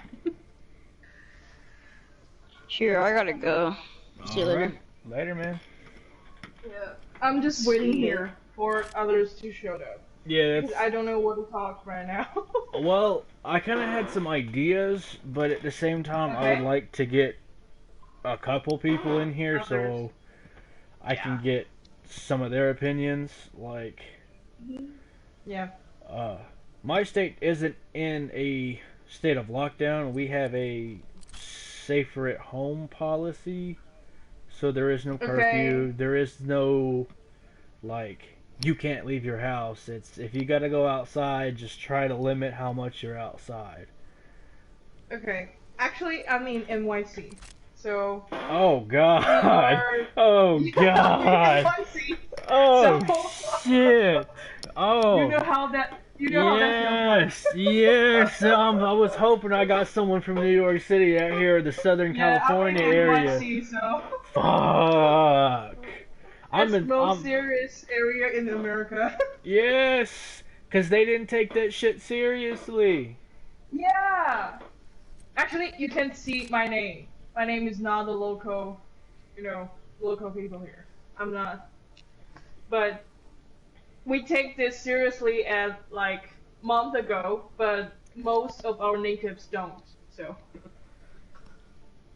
Sure, I gotta go. See you later. Alright. Later, man. Yeah. I'm just waiting here for others to show up. Yeah, Because I don't know what to talk right now. well, I kind of had some ideas, but at the same time, I would like to get a couple people in here so I can get some of their opinions. Like, yeah. My state isn't in a state of lockdown. We have a safer at home policy, so there is no curfew. There is no, like, you can't leave your house. It's if you gotta go outside, just try to limit how much you're outside. Okay. Actually, I'm in NYC. So. Oh God! Oh God! Oh shit! Oh. You know how that. You know how that feels. Yes. I was hoping I got someone from New York City out here, the Southern California area. NYC, so. Fuck. It's the most serious area in America. Yes, because they didn't take that shit seriously. Yeah. Actually, you can see my name. My name is not the local, local people here. I'm not. But we take this seriously at like month ago, but most of our natives don't. So.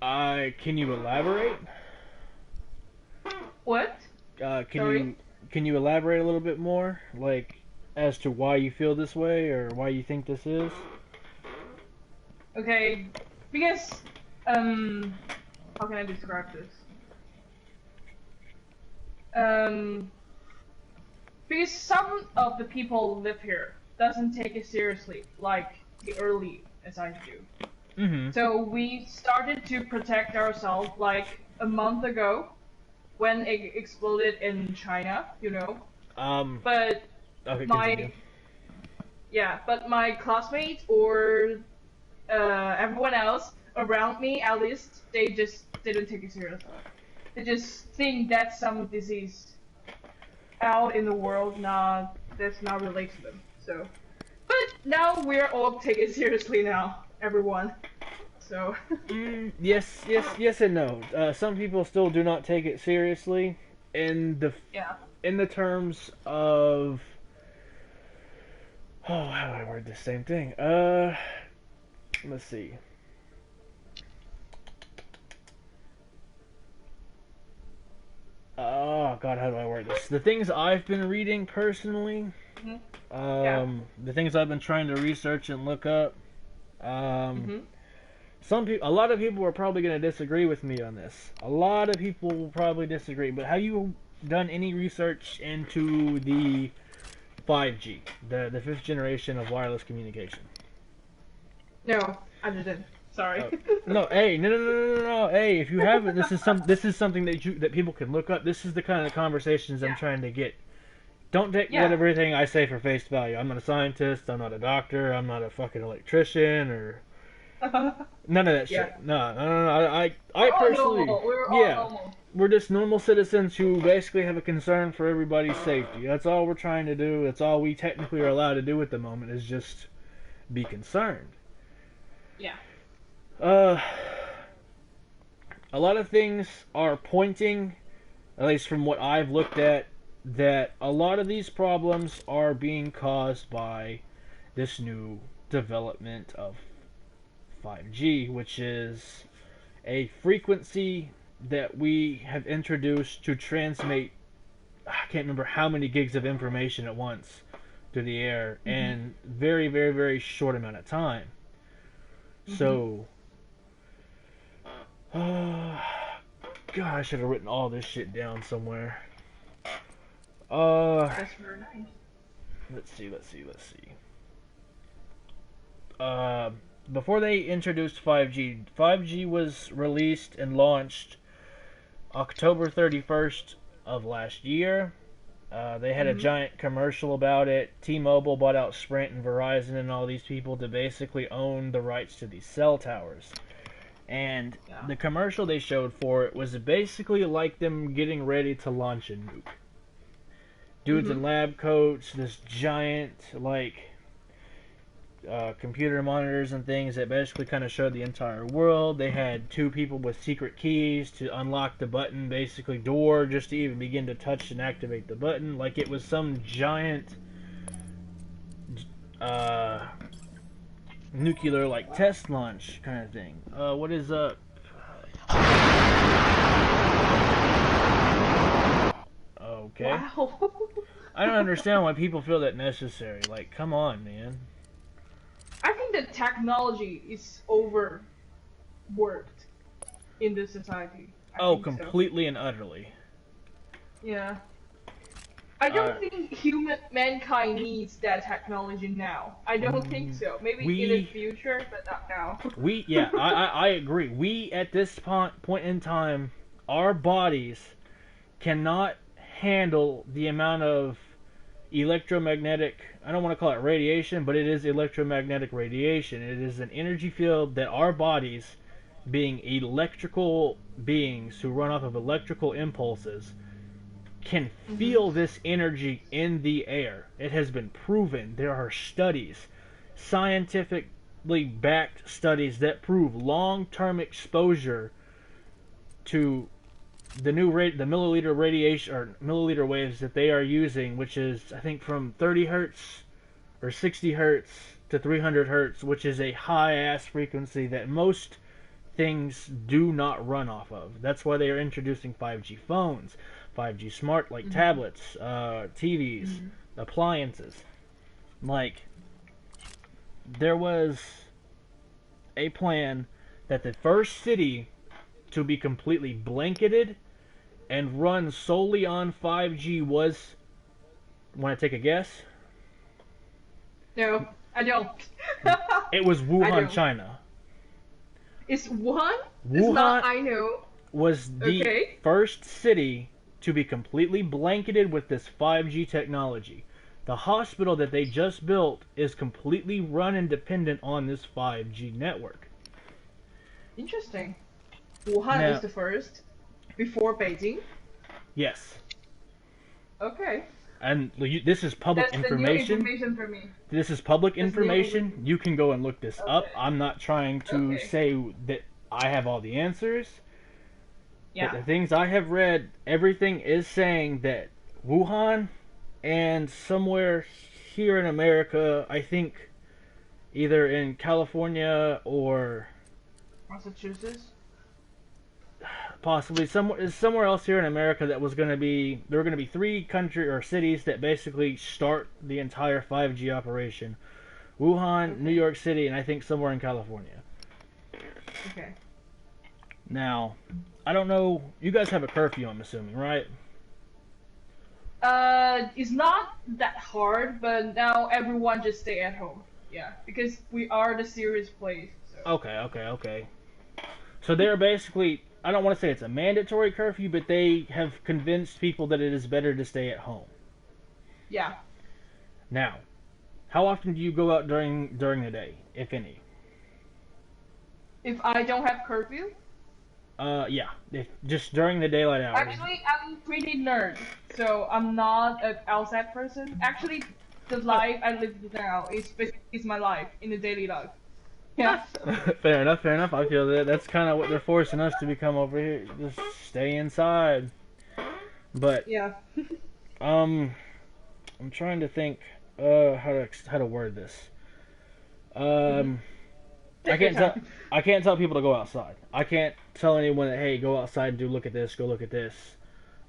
Can you elaborate? What? Can you elaborate a little bit more, like as to why you feel this way or why you think this is? Okay, because how can I describe this? Because some of the people who live here doesn't take it seriously, like the early as I do. Mm-hmm. So we started to protect ourselves like a month ago. When it exploded in China, But okay, but my classmates or everyone else around me, at least, they just didn't take it seriously. They just think that's some disease out in the world, that's not related to them. So, but now we're all taking it seriously now, everyone. So. Yes and no. Some people still do not take it seriously in the terms of how do I word the same thing? Let's see. Oh God, how do I word this? The things I've been reading personally, The things I've been trying to research and look up. A lot of people are probably going to disagree with me on this. A lot of people will probably disagree. But have you done any research into the 5G, the fifth generation of wireless communication? No, I didn't. Sorry. No, hey, no. Hey, if you haven't, this is something that people can look up. This is the kind of conversations I'm trying to get. Don't take everything I say for face value. I'm not a scientist. I'm not a doctor. I'm not a fucking electrician or none of that shit. No. I personally, we're just normal citizens who basically have a concern for everybody's safety. That's all we're trying to do. That's all we technically are allowed to do at the moment is just be concerned. Yeah. A lot of things are pointing, at least from what I've looked at, that a lot of these problems are being caused by this new development of 5G, which is a frequency that we have introduced to transmit, I can't remember how many gigs of information at once through the air in very, very, very short amount of time. So, God, I should have written all this shit down somewhere. That's very nice. Let's see. Before they introduced 5G, 5G was released and launched October 31st of last year. They had a giant commercial about it. T-Mobile bought out Sprint and Verizon and all these people to basically own the rights to these cell towers. And the commercial they showed for it was basically like them getting ready to launch a nuke. Dudes in lab coats, this giant, computer monitors and things that basically kind of showed the entire world. They had two people with secret keys to unlock the button, basically door, just to even begin to touch and activate the button. Like it was some giant nuclear test launch kind of thing. What is up? Okay. Wow. I don't understand why people feel that necessary. Like, come on, man. I think that technology is overworked in this society. I think completely and utterly. Yeah. I don't think mankind needs that technology now. I don't think so. Maybe in the future, but not now. I agree. We, at this point in time, our bodies cannot handle the amount of electromagnetic, I don't want to call it radiation, but it is electromagnetic radiation. It is an energy field that our bodies, being electrical beings who run off of electrical impulses, can feel this energy in the air. It has been proven. There are studies, scientifically backed studies that prove long-term exposure to the milliliter radiation or milliliter waves that they are using, which is I think from 30 hertz or 60 hertz to 300 hertz, which is a high ass frequency that most things do not run off of. That's why they are introducing 5G phones, 5G smart tablets, TVs, appliances. There was a plan that the first city to be completely blanketed and run solely on 5G was, want to take a guess? No, I don't. It was Wuhan, China. It's Wuhan? Wuhan it's not, I know. Was the first city to be completely blanketed with this 5G technology. The hospital that they just built is completely run and dependent on this 5G network. Interesting. Wuhan is the first, before Beijing? Yes. Okay. And this is public information. The new information for me. This is public information. You can go and look this up. I'm not trying to say that I have all the answers. Yeah. But the things I have read, everything is saying that Wuhan and somewhere here in America, I think either in California or Massachusetts. possibly somewhere else here in America that was going to be, there were going to be 3 country or cities that basically start the entire 5G operation. Wuhan, New York City, and I think somewhere in California. Okay. Now, I don't know, you guys have a curfew, I'm assuming, right? It's not that hard, but now everyone just stay at home. Yeah, because we are the serious place. So. Okay. So they're basically, I don't want to say it's a mandatory curfew, but they have convinced people that it is better to stay at home. Yeah. Now, how often do you go out during the day, if any? If I don't have curfew? Yeah, just during the daylight hours. Actually, I'm pretty nerd, so I'm not an outside person. Actually, the life I live now is my life in the daily life. Yeah. Fair enough. I feel that that's kind of what they're forcing us to become over here. Just stay inside. But yeah. I'm trying to think how to word this. I can't tell people to go outside. I can't tell anyone that, hey, go outside and go look at this.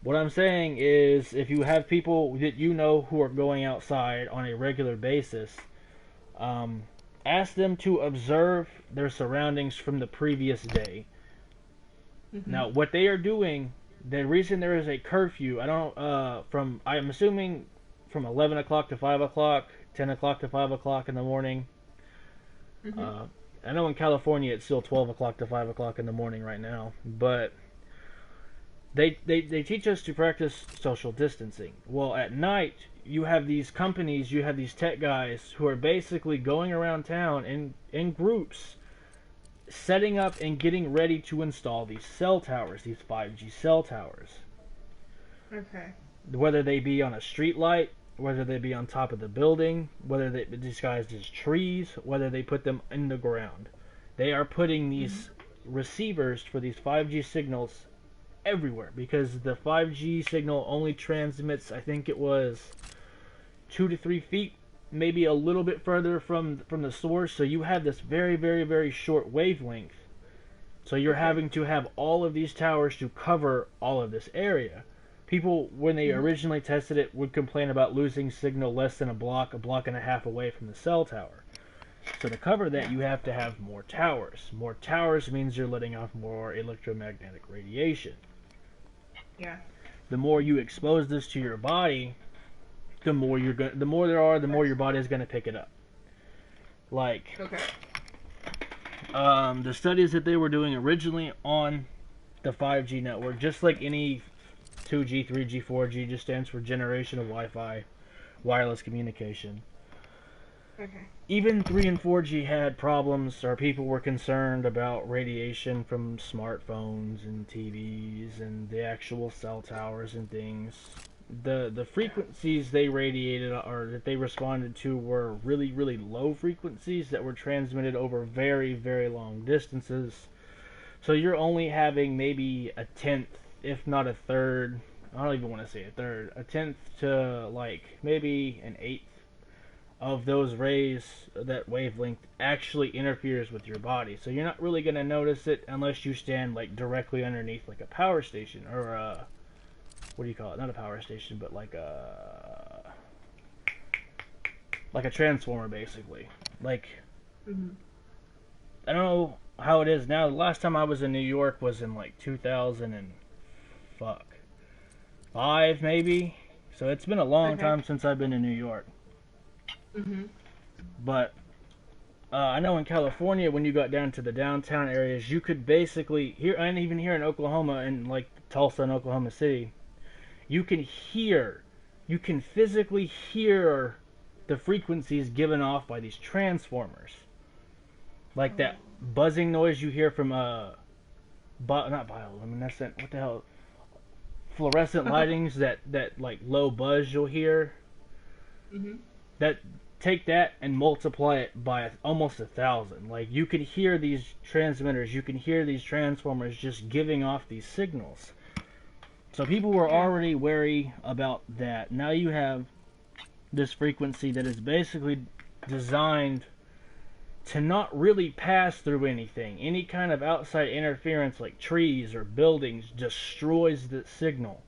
What I'm saying is, if you have people that you know who are going outside on a regular basis, ask them to observe their surroundings from the previous day. Mm-hmm. Now, what they are doing, the reason there is a curfew, I'm assuming from 11 o'clock to 5 o'clock, 10 o'clock to 5 o'clock in the morning. Mm-hmm. I know in California it's still 12 o'clock to 5 o'clock in the morning right now, but they teach us to practice social distancing. Well, at night, you have these companies, you have these tech guys who are basically going around town in groups, setting up and getting ready to install these cell towers, these 5G cell towers. Okay. Whether they be on a street light, whether they be on top of the building, whether they be disguised as trees, whether they put them in the ground. They are putting these receivers for these 5G signals everywhere, because the 5G signal only transmits, I think it was 2 to 3 feet, maybe a little bit further from the source, so you have this very, very, very short wavelength. So you're having to have all of these towers to cover all of this area. People, when they originally tested it, would complain about losing signal less than a block and a half away from the cell tower. So to cover that, you have to have more towers. More towers means you're letting off more electromagnetic radiation. Yeah. The more you expose this to your body, the more your body is going to pick it up. Like, the studies that they were doing originally on the 5G network, just like any 2G, 3G, 4G, just stands for generation of Wi-Fi, wireless communication. Okay. Even 3 and 4G had problems, or people were concerned about radiation from smartphones and TVs and the actual cell towers and things. The frequencies they radiated, or that they responded to, were really, really low frequencies that were transmitted over very, very long distances. So you're only having maybe a tenth, if not a third, I don't even want to say a third, a tenth to like maybe an eighth of those rays, that wavelength actually interferes with your body. So you're not really going to notice it unless you stand like directly underneath like a power station, or what do you call it? Not a power station, but like a transformer, basically. Like, I don't know how it is now. The last time I was in New York was in like 2005, maybe. So it's been a long time since I've been in New York. But I know in California, when you got down to the downtown areas, you could basically hear, and even here in Oklahoma, and like Tulsa and Oklahoma City, you can physically hear the frequencies given off by these transformers. Like that buzzing noise you hear from not bioluminescent, what the hell? Fluorescent lightings, that like low buzz you'll hear. That, take that and multiply it by almost 1,000. Like, you could hear these transmitters, you can hear these transformers just giving off these signals. So people were already wary about that. Now you have this frequency that is basically designed to not really pass through anything. Any kind of outside interference like trees or buildings destroys the signal.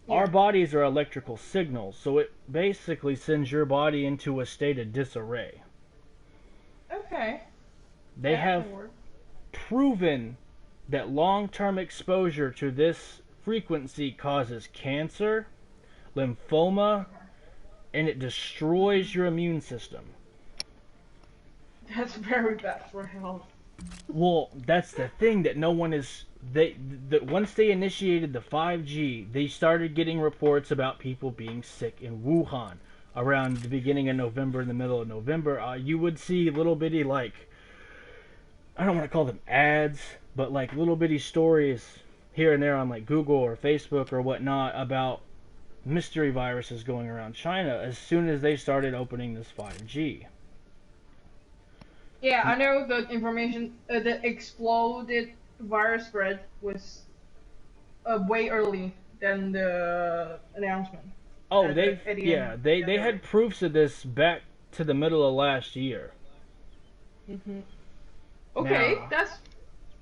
Our bodies are electrical signals, so it basically sends your body into a state of disarray. Okay. They have proven that long-term exposure to this frequency causes cancer, lymphoma, and it destroys your immune system. That's very bad for health. Well, that's the thing that no one is... Once they initiated the 5G, they started getting reports about people being sick in Wuhan. Around the beginning of November, in the middle of November, you would see little bitty, like... I don't want to call them ads, but like little bitty stories here and there on like Google or Facebook or whatnot about mystery viruses going around China as soon as they started opening this 5G. Yeah, I know the information, the exploded virus spread was way early than the announcement. Oh, they had proofs of this back to the middle of last year. Mm-hmm. Okay, now, that's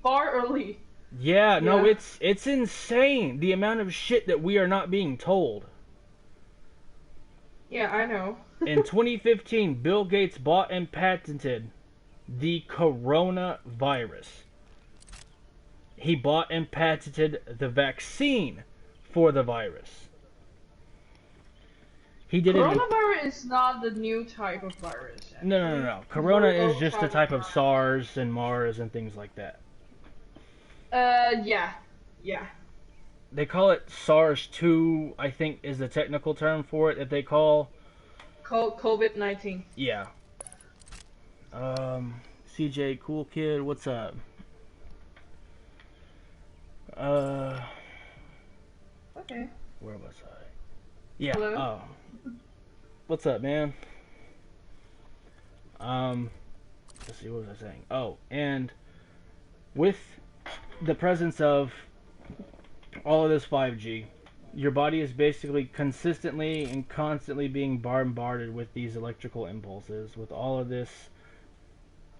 far early. Yeah, no, it's insane the amount of shit that we are not being told. Yeah, I know. In 2015, Bill Gates bought and patented the coronavirus. He bought and patented the vaccine for the virus. He did Coronavirus is not the new type of virus. Actually. No. Corona is just a type of SARS and MARS and things like that. Yeah. They call it SARS-2, I think is the technical term for it that they call... COVID-19. Yeah. CJ, cool kid, what's up? Okay. Where was I? Yeah. Hello? Oh. What's up, man? Let's see, what was I saying? Oh, and with the presence of all of this 5G, your body is basically consistently and constantly being bombarded with these electrical impulses, with all of this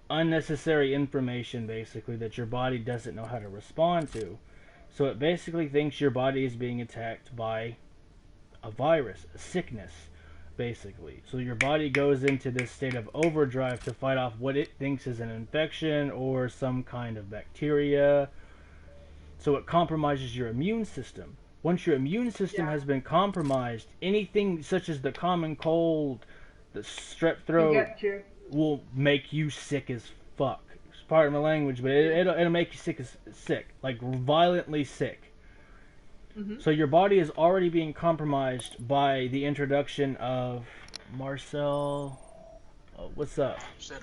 unnecessary information, basically, that your body doesn't know how to respond to. So it basically thinks your body is being attacked by a virus, a sickness, basically. So your body goes into this state of overdrive to fight off what it thinks is an infection or some kind of bacteria. So it compromises your immune system. Once your immune system has been compromised, anything such as the common cold, the strep throat, will make you sick as fuck. Pardon my language, but it'll make you sick, like violently sick. Mm-hmm. So your body is already being compromised by the introduction of Marcel. Oh, what's up? Shut up.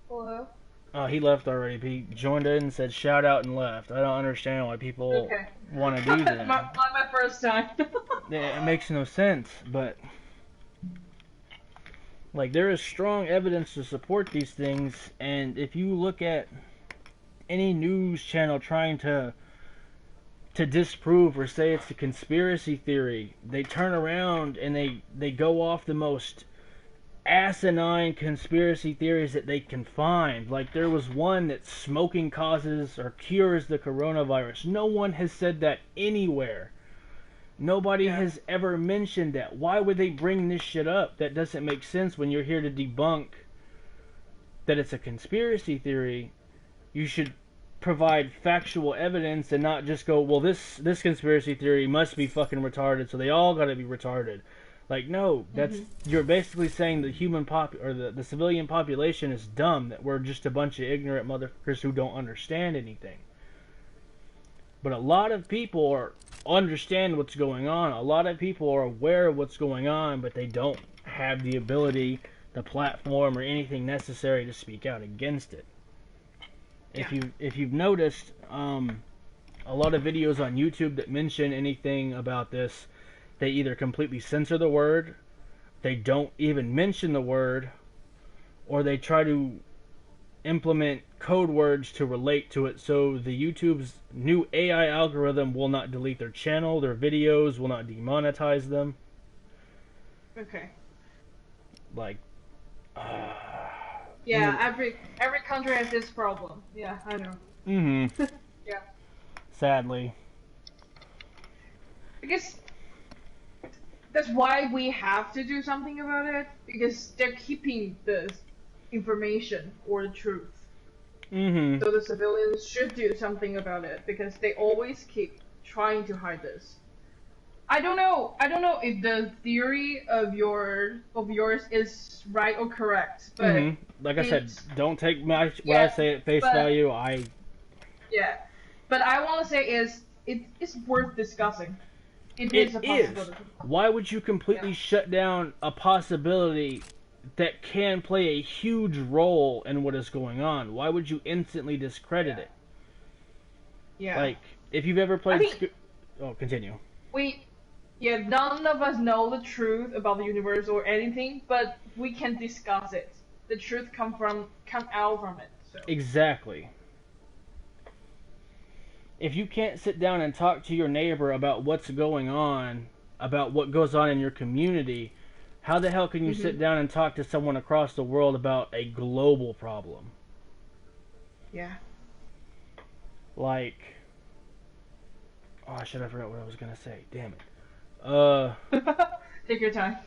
Hello? Oh, he left already. He joined in and said shout out and left. I don't understand why people want to do that. my first time. It makes no sense, but like there is strong evidence to support these things, and if you look at any news channel trying to disprove or say it's a conspiracy theory, they turn around and they go off the most asinine conspiracy theories that they can find. Like there was one that smoking causes or cures the coronavirus. No one has said that anywhere. Nobody has ever mentioned that. Why would they bring this shit up? That doesn't make sense when you're here to debunk that it's a conspiracy theory. You should provide factual evidence and not just go, well, this conspiracy theory must be fucking retarded, so they all gotta be retarded. Like, no, that's you're basically saying the human the civilian population is dumb, that we're just a bunch of ignorant motherfuckers who don't understand anything. But a lot of people understand what's going on. A lot of people are aware of what's going on, but they don't have the ability, the platform, or anything necessary to speak out against it. If you've noticed, a lot of videos on YouTube that mention anything about this, they either completely censor the word, they don't even mention the word, or they try to implement code words to relate to it, so the YouTube's new AI algorithm will not delete their channel, their videos will not demonetize them. Okay. Like, Yeah, every country has this problem. Yeah, I know. mm-hmm. Yeah. Sadly. Because that's why we have to do something about it, because they're keeping the information or the truth. Mm-hmm. So the civilians should do something about it, because they always keep trying to hide this. I don't know if the theory of yours is right or correct, but Like I said, don't take what Yeah, I say at face but- value. yeah. But I want to say it's worth discussing. It is a possibility. Why would you completely shut down a possibility that can play a huge role in what is going on? Why would you instantly discredit it? Yeah. Like, if you've ever played... continue. None of us know the truth about the universe or anything, but we can discuss it. The truth come out from it. So. Exactly. If you can't sit down and talk to your neighbor about what's going on, about what goes on in your community, how the hell can you sit down and talk to someone across the world about a global problem? Yeah. Like... Oh, shit, I forgot what I was gonna say. Damn it. Take your time.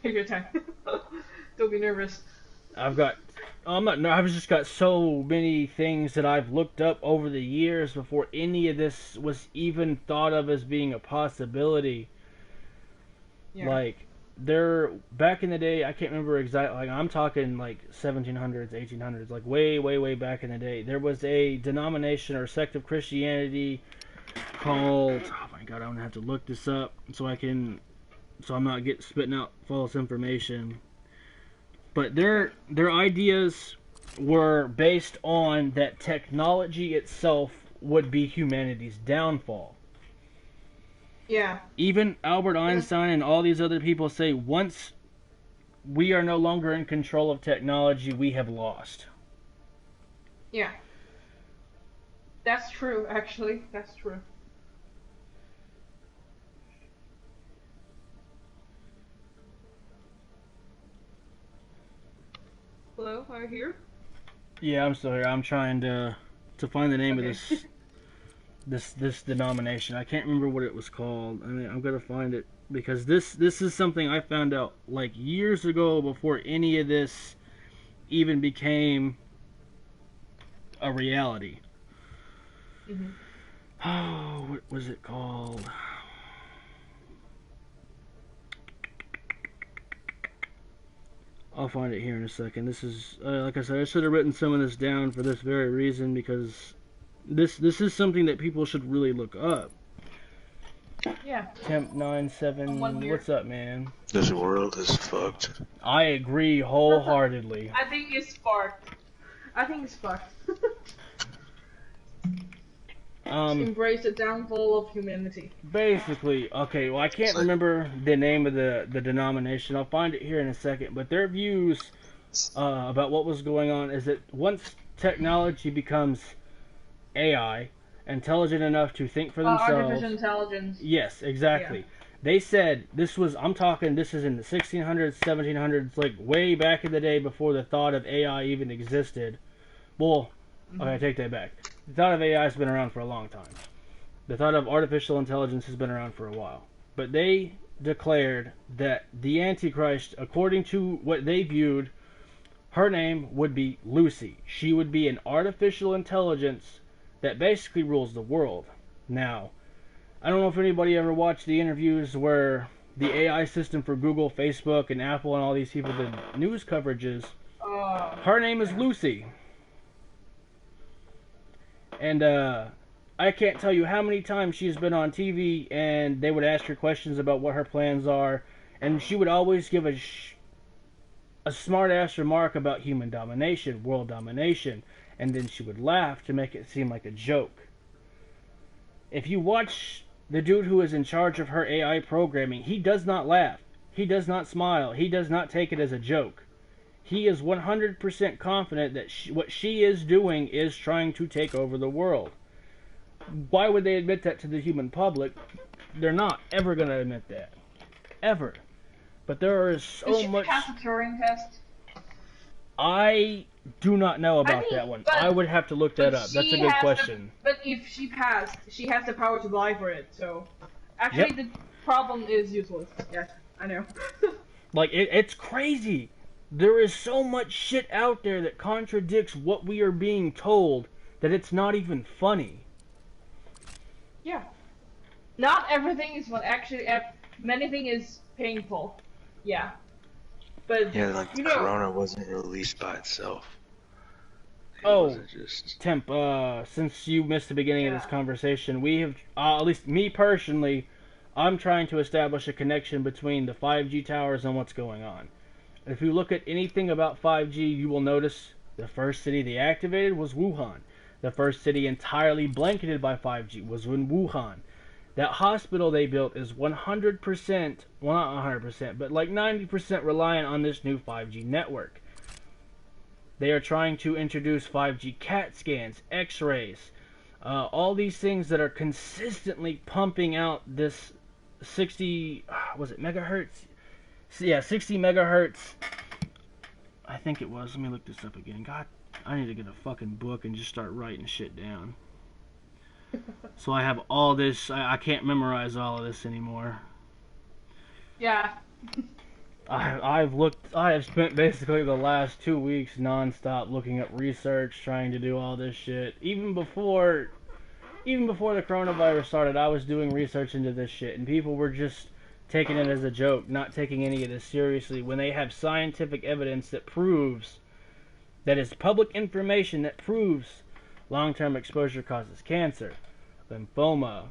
Don't be nervous. I've just got so many things that I've looked up over the years before any of this was even thought of as being a possibility. Yeah. Like, back in the day, I can't remember exactly, like, I'm talking like 1700s, 1800s, like way, way, way back in the day. There was a denomination or sect of Christianity called, oh my god, I'm gonna have to look this up so I'm not spitting out false information. But their ideas were based on that technology itself would be humanity's downfall. Yeah. Even Albert Einstein and all these other people say once we are no longer in control of technology, we have lost. Yeah. That's true, actually. That's true. Hello, are you here? Yeah, I'm still here. I'm trying to find the name of this denomination. I can't remember what it was called. I mean, I'm gonna find it because this is something I found out like years ago before any of this even became a reality. Oh, what was it called? I'll find it here in a second. This is, like I said, I should have written some of this down for this very reason, because this is something that people should really look up. Yeah. Temp97, what's up, man? This world is fucked. I agree wholeheartedly. I think it's fucked. Embrace the downfall of humanity. Basically, okay, well, I can't remember the name of the denomination. I'll find it here in a second. But their views about what was going on is that once technology becomes AI, intelligent enough to think for themselves... Artificial intelligence. Yes, exactly. Yeah. They said, this is in the 1600s, 1700s, like way back in the day before the thought of AI even existed. Well, okay, I take that back. The thought of AI has been around for a long time. The thought of artificial intelligence has been around for a while. But they declared that the Antichrist, according to what they viewed, her name would be Lucy. She would be an artificial intelligence that basically rules the world. Now, I don't know if anybody ever watched the interviews where the AI system for Google, Facebook, and Apple and all these people did news coverages. Her name is Lucy. And I can't tell you how many times she's been on TV and they would ask her questions about what her plans are, and she would always give a smart-ass remark about human domination, world domination, and then she would laugh to make it seem like a joke. If you watch the dude who is in charge of her AI programming, he does not laugh. He does not smile. He does not take it as a joke. He is 100% confident that what she is doing is trying to take over the world. Why would they admit that to the human public? They're not ever going to admit that. Ever. But there is so much... Did she pass the Turing test? I do not know about mean, that one. but- I would have to look that up. That's a she good has question. But if she passed, she has the power to lie for it. So, actually, the problem is useless. Yes, I know. Like, it's crazy. There is so much shit out there that contradicts what we are being told that it's not even funny. Yeah. Not everything is what actually. Many things is painful. Yeah. But Yeah, like you know, Corona wasn't released by itself. It Oh, wasn't just... Temp, since you missed the beginning of this conversation, we have, at least me personally, I'm trying to establish a connection between the 5G towers and what's going on. If you look at anything about 5G, you will notice the first city they activated was Wuhan. The first city entirely blanketed by 5G was in Wuhan. That hospital they built is 100%, well not 100%, but like 90% reliant on this new 5G network. They are trying to introduce 5G CAT scans, X-rays, all these things that are consistently pumping out this 60, was it megahertz? Yeah, 60 megahertz. I think it was. Let me look this up again. God, I need to get a fucking book and just start writing shit down. So I have all this. I can't memorize all of this anymore. yeah. I have spent basically the last 2 weeks non-stop looking at research, trying to do all this shit. Even before the coronavirus started, I was doing research into this shit, and people were just taking it as a joke, not taking any of this seriously, when they have scientific evidence that proves, that is public information that proves long-term exposure causes cancer, lymphoma,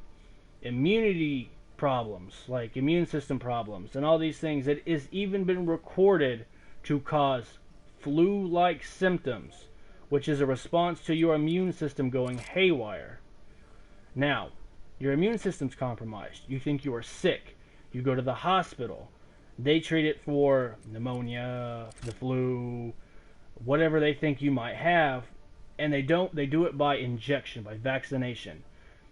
immunity problems, like immune system problems, and all these things that is even been recorded to cause flu-like symptoms, which is a response to your immune system going haywire. Now, your immune system's compromised. You think you are sick. You go to the hospital. They treat it for pneumonia, the flu, whatever they think you might have, and they do it by injection, by vaccination.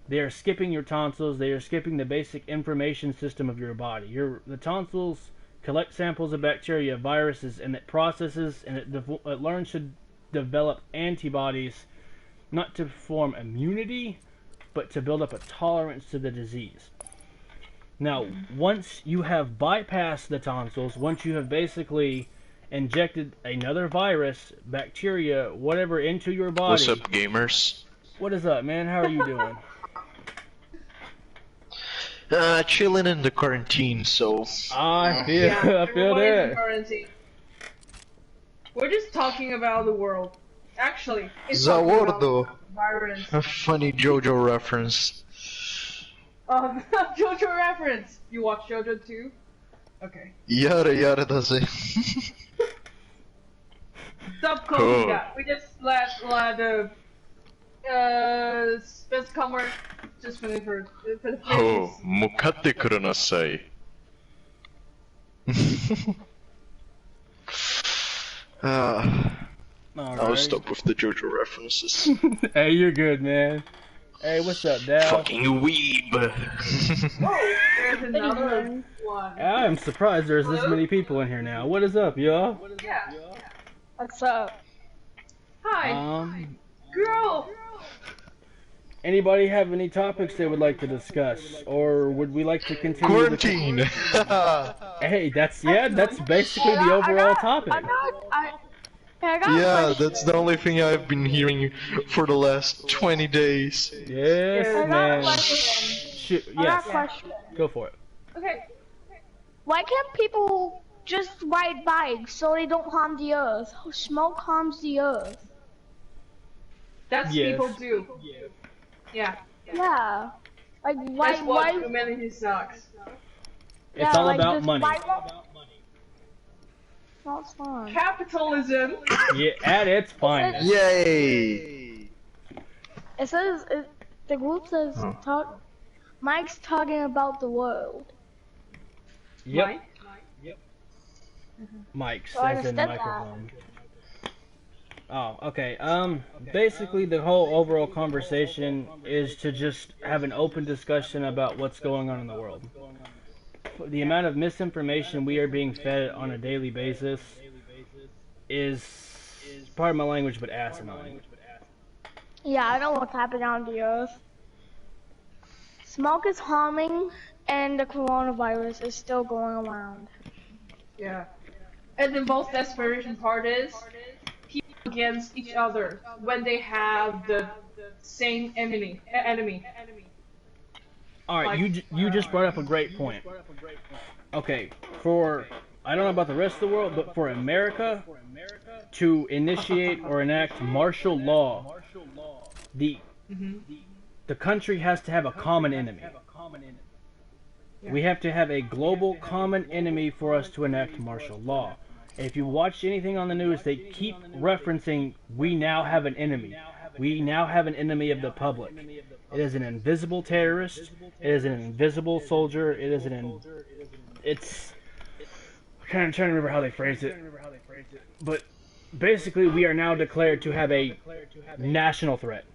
They are skipping your tonsils. They are skipping the basic information system of your body. The tonsils collect samples of bacteria, viruses, and it processes and it learns to develop antibodies, not to form immunity, but to build up a tolerance to the disease. Now, once you have bypassed the tonsils, once you have basically injected another virus, bacteria, whatever into your body. What's up, gamers? What is up, man? How are you doing? Chilling in the quarantine, so... I feel everyone is in that. quarantine. We're just talking about the world. Actually, it's Zawardo. virus. A funny JoJo reference. JoJo reference. You watch JoJo too? Okay. Yada yada does it. Stop calling that. We just let the stephencomer just finish for the Oh, mukatte kuranasai. I'll stop with the JoJo references. Hey, you're good, man. Hey, what's up, Dad? Fucking weeb. Oh, there's another one. I'm surprised there's this many people in here now. What is up, y'all? Yeah. What's up? Hi. Girl. Anybody have any topics they would like to discuss, or would we like to continue? Quarantine. Hey, that's basically the overall topic. Yeah, that's the only thing I've been hearing for the last 20 days. Yes, man. Shoot, yes. Go for it. Okay. Why can't people just ride bikes so they don't harm the earth? Smoke harms the earth. That's Yes. people do. Yeah. Yeah. Like why? That's what Why? humanity sucks. It's all about just money. That's fine. Capitalism. Yeah, at its finest. Yay! It says the group says Mike's talking about the world. Yep. Mike? Mike's, Oh, I as in understood that. microphone. Oh, okay. Basically, the whole overall conversation is to just have an open discussion about what's going on in the world. The amount of misinformation we are being fed on a daily basis is pardon my language, but asinine. Yeah, I know what's happening on the earth. Smoke is harming, and the coronavirus is still going around. Yeah. And the most desperation part is people against each other when they have the same enemy. All right, you just brought up a great point. Okay, I don't know about the rest of the world, but for America to initiate or enact martial law, the country has to have a common enemy. We have to have a global common enemy for us to enact martial law. If you watch anything on the news, they keep referencing, we now have an enemy. We now have an enemy of the public. It is an invisible terrorist. It is an invisible soldier. It's kind of trying to remember how they phrased it. But basically, we are now declared to have a national threat.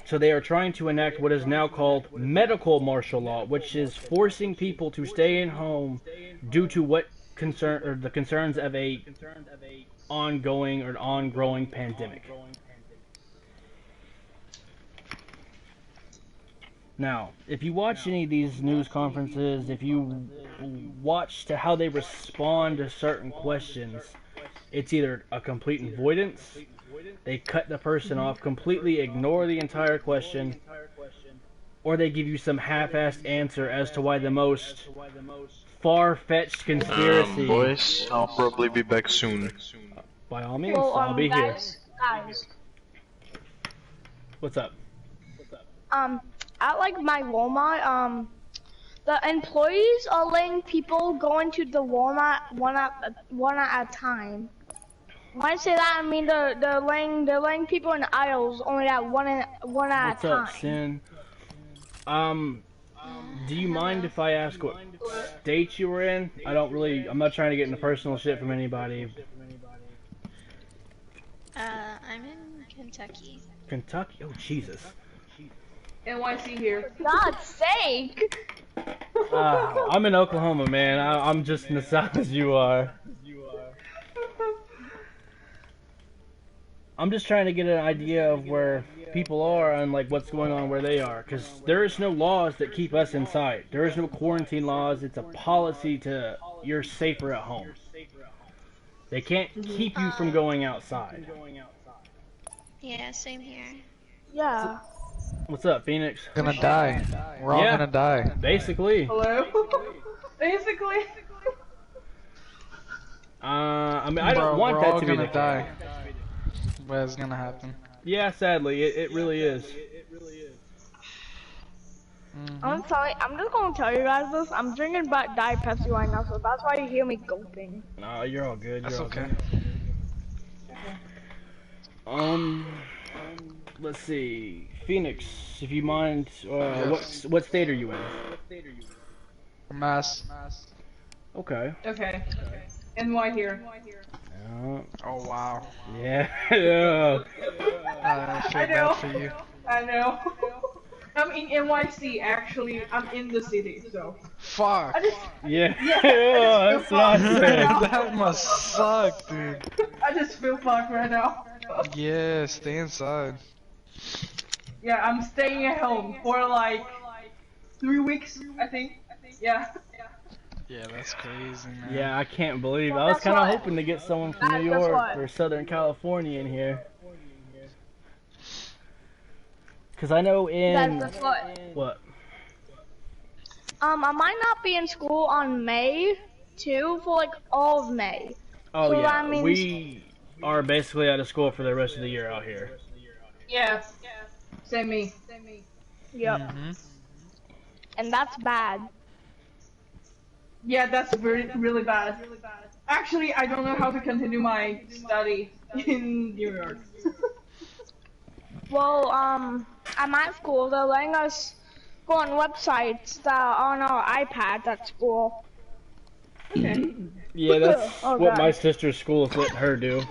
So they are trying to enact what is now called medical martial law, which is forcing people to stay in home due to the concerns of a ongoing or ongrowing pandemic. Now, if you watch any of these news conferences, if you watch to how they respond to certain questions, it's either a complete avoidance, they cut the person off, completely ignore the entire question, or they give you some half-assed answer as to why the most far-fetched conspiracy... Boys, I'll probably be back soon. By all means, I'll be here. Guys. What's up? At like my Walmart, the employees are letting people go into the Walmart one at a time. When I say that, I mean they're letting people in the aisles only at one at a time. What's up, Sin? Do you mind if I ask what state you were in? I'm not trying to get into personal shit from anybody. I'm in Kentucky. Kentucky? Oh, Jesus. NYC here. God's sake! I'm in Oklahoma, man. I'm just in the south as you are. I'm just trying to get an idea of where people are and like what's going on where they are, because there is no laws that keep us inside. There is no quarantine laws. It's a policy to you're safer at home. They can't keep you from going outside. Yeah, same here. Yeah. What's up, Phoenix? We're gonna die. We're all gonna die. Basically. Hello? Basically. I mean, I don't want that to be the case. Die. But it's gonna happen. Yeah, sadly, it really is. I'm sorry, I'm just gonna tell you guys this. I'm drinking Diet Pepsi right now, so that's why you hear me gulping. No, you're all good. That's okay. Good. Let's see, Phoenix, if you mind, what state are you in? Mass. Okay. Okay. NY here. Oh wow. Yeah. I feel bad for you. I know. I'm in NYC actually. I'm in the city, so. Fuck. Yeah. That's what I said. That must suck, dude. I just feel fucked right now. Yeah, stay inside. Yeah, I'm staying at home for like 3 weeks, I think. Yeah. Yeah, that's crazy, man. Yeah, I can't believe. I was kind of hoping to get someone from New York or Southern California in here. Cause I know in what? I might not be in school on May 2 for like all of May. Oh so yeah, means... we are basically out of school for the rest of the year out here. Yeah. Same me. Yep. And that's bad. Yeah, that's really bad. Actually, I don't know how to continue my study in New York. Well, at my school, they're letting us go on websites that are on our iPads at school. Okay. Yeah, that's what my sister's school is letting her do.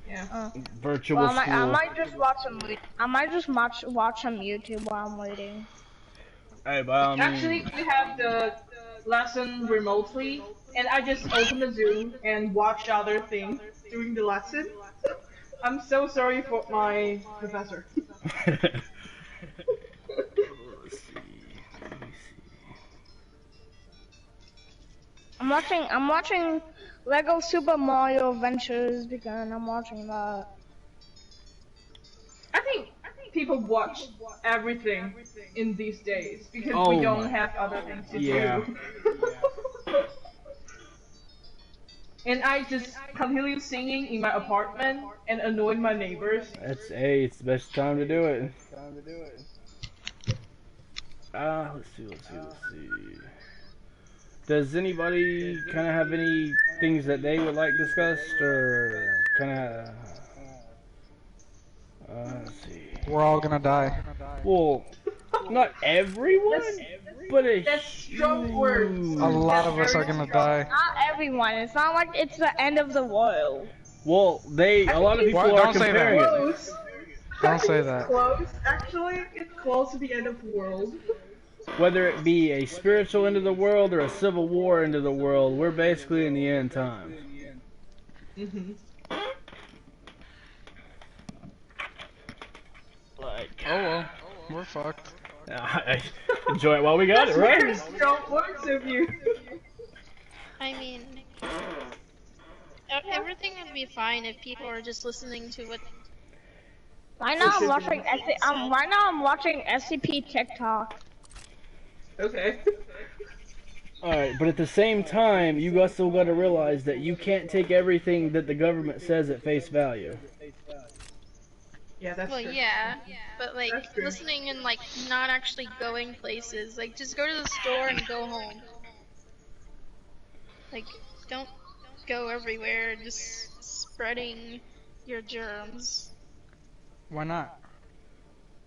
Yeah. Virtual school. I might just watch some. I might just watch some YouTube while I'm waiting. Hey, actually, we have the lesson remotely, and I just open the Zoom and watch other things. during the lesson. I'm so sorry for my professor. Let's see. Let me see. I'm watching Lego Super Mario Adventures because I'm watching that. I think people watch everything in these days because Oh we don't my- have other things to Yeah. do. And I just continue singing in my apartment and annoying my neighbors. It's the best time to do it. Let's see. Does anybody kind of have any things that they would like discussed, or kind of? Let's see. We're all gonna die. Well, not everyone, but a That's strong words. A lot of us are gonna die. Not everyone. It's not like it's the end of the world. Well, a lot of people What? are Don't say comparing that. it. Close. Don't say that. Close. Actually, it's close to the end of the world. Whether it be a spiritual end of the world or a civil war end of the world, we're basically in the end times. Like, Oh well, we're fucked. enjoy it while we got it, Very right? strong words of you. I mean, everything would be fine if people are just listening to what. Right now I'm watching right now I'm watching SCP TikTok. Okay. Alright, but at the same time, you also got to realize that you can't take everything that the government says at face value. Yeah, that's Well, true. yeah, but like That's true. listening and like not actually going places. Like just go to the store and go home. Like don't go everywhere just spreading your germs. Why not?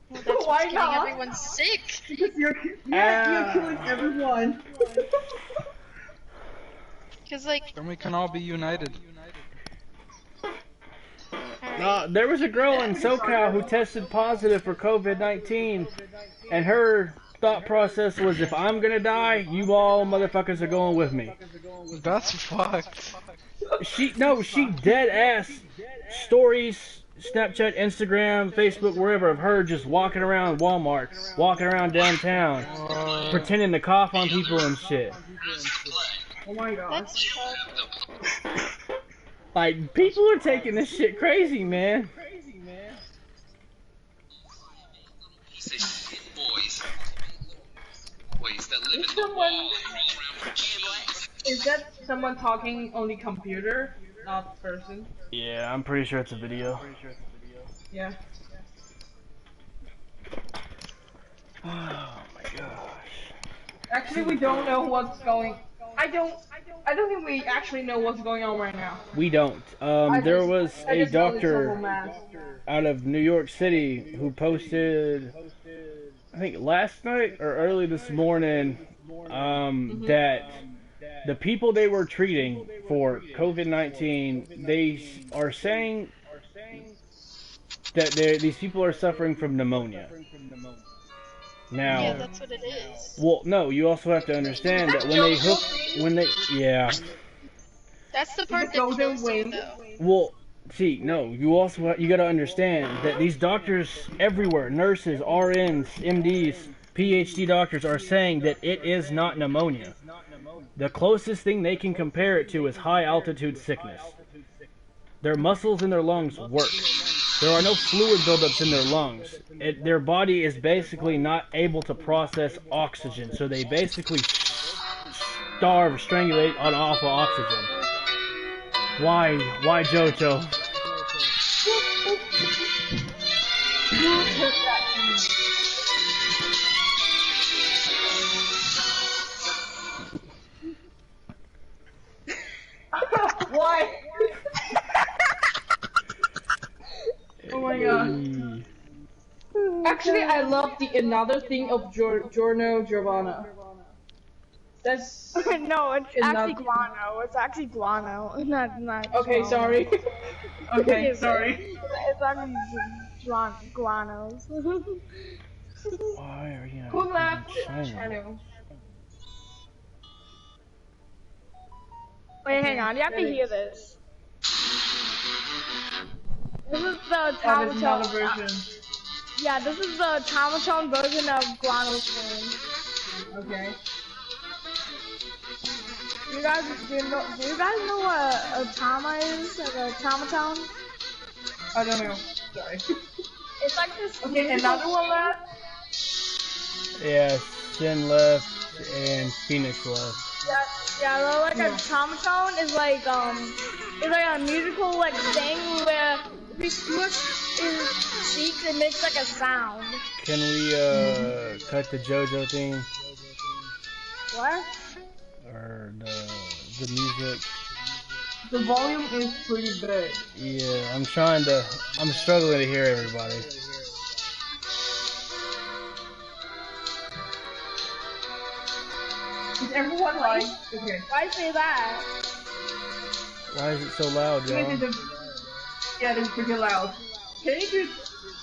Well, that's Why what's getting not? everyone sick. Because you're killing everyone. Cause like Then we can all be united. There was a girl in SoCal who tested positive for COVID-19, and her thought process was, if I'm gonna die, you all motherfuckers are going with me. That's fucked. She dead ass stories, Snapchat, Instagram, Facebook, wherever, of her just walking around Walmart, walking around downtown, pretending to cough on people and shit. Oh my god. that's Like, people are taking this shit crazy, man. Is that someone talking only computer, not person? Yeah, I'm pretty sure it's a video. Yeah. Oh my gosh. Actually, we don't know what's going. I don't think we actually know what's going on right now. We don't. There was I a just know it's total doctor mass. out of New York City who posted, I think last night or early this morning, that the people they were treating for COVID-19, they are saying that these people are suffering from pneumonia. Now, yeah, that's what it is. well, no, you also have to understand that yeah. That's the part that Golden kills Wing. them, though. Well, see, no, you got to understand that these doctors everywhere, nurses, RNs, MDs, PhD doctors are saying that it is not pneumonia. The closest thing they can compare it to is high altitude sickness. Their muscles in their lungs work. There are no fluid buildups in their lungs. Their body is basically not able to process oxygen, so they basically starve, strangulate on off of oxygen. Why JoJo? Why? Oh my god. Actually, I love the another thing of Giorno Giovanna. That's No, it's Another- actually guano. It's actually guano. Not. okay. guano. Sorry. Okay, sorry. It's actually guanos. Why are you not Who left in China? channel? Wait, hang on. You have to hear this. This is the Oh, there's another Tamatone. version. Yeah, this is the Tamatone version of Guano's stream. Okay. Do you guys know what a Tama is? Like a Tamatone? I don't know. Sorry. It's like this. Okay, another one left. Yeah, Sin left and Phoenix left. Yeah, well, like a Tamatone is like a musical like thing where if you smush his cheeks, it makes like a sound. Can we cut the JoJo theme What? or the music? The volume is pretty big. Yeah, I'm struggling to hear everybody. Is everyone like? Okay. Why say that? Why is it so loud, y'all? Yeah, it's pretty loud. Can you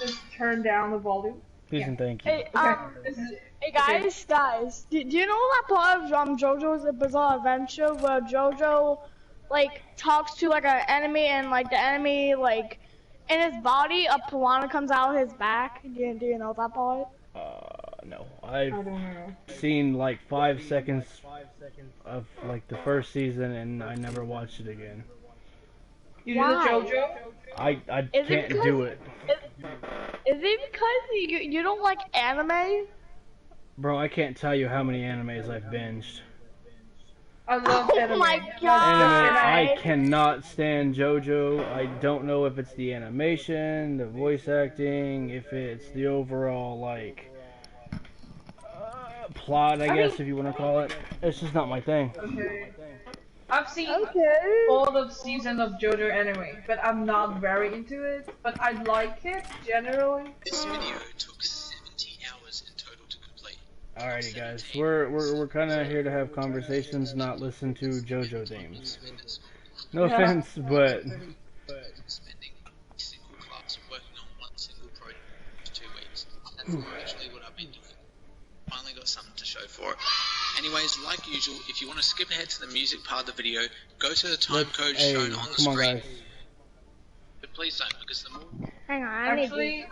just turn down the volume? Please and thank you. Hey, Okay. hey guys, do you know that part of JoJo's Bizarre Adventure where JoJo like talks to like an enemy and like the enemy like in his body a piranha comes out of his back? Do you know that part? No. I don't know. Seen like 5 seconds of like the first season and I never watched it again. You do the JoJo? I can't do it. Is it because you don't like anime? Bro, I can't tell you how many animes I've binged. I love anime. Oh my god! I cannot stand JoJo. I don't know if it's the animation, the voice acting, if it's the overall like plot, I guess, if you want to call it. It's just not my thing. Okay. I've seen all the seasons of JoJo anime, but I'm not very into it. But I like it generally. This video took 70 hours in total to complete. Alrighty, guys, we're kind of here to have conversations, not listen to JoJo themes. No offense, but Spending a single class working on one single project for 2 weeks. That's literally what I've been doing. Finally got something to show for it. Anyways, like usual, if you want to skip ahead to the music part of the video, go to the time code shown on the screen. Guys. But please don't, because the more... Hang on, Actually,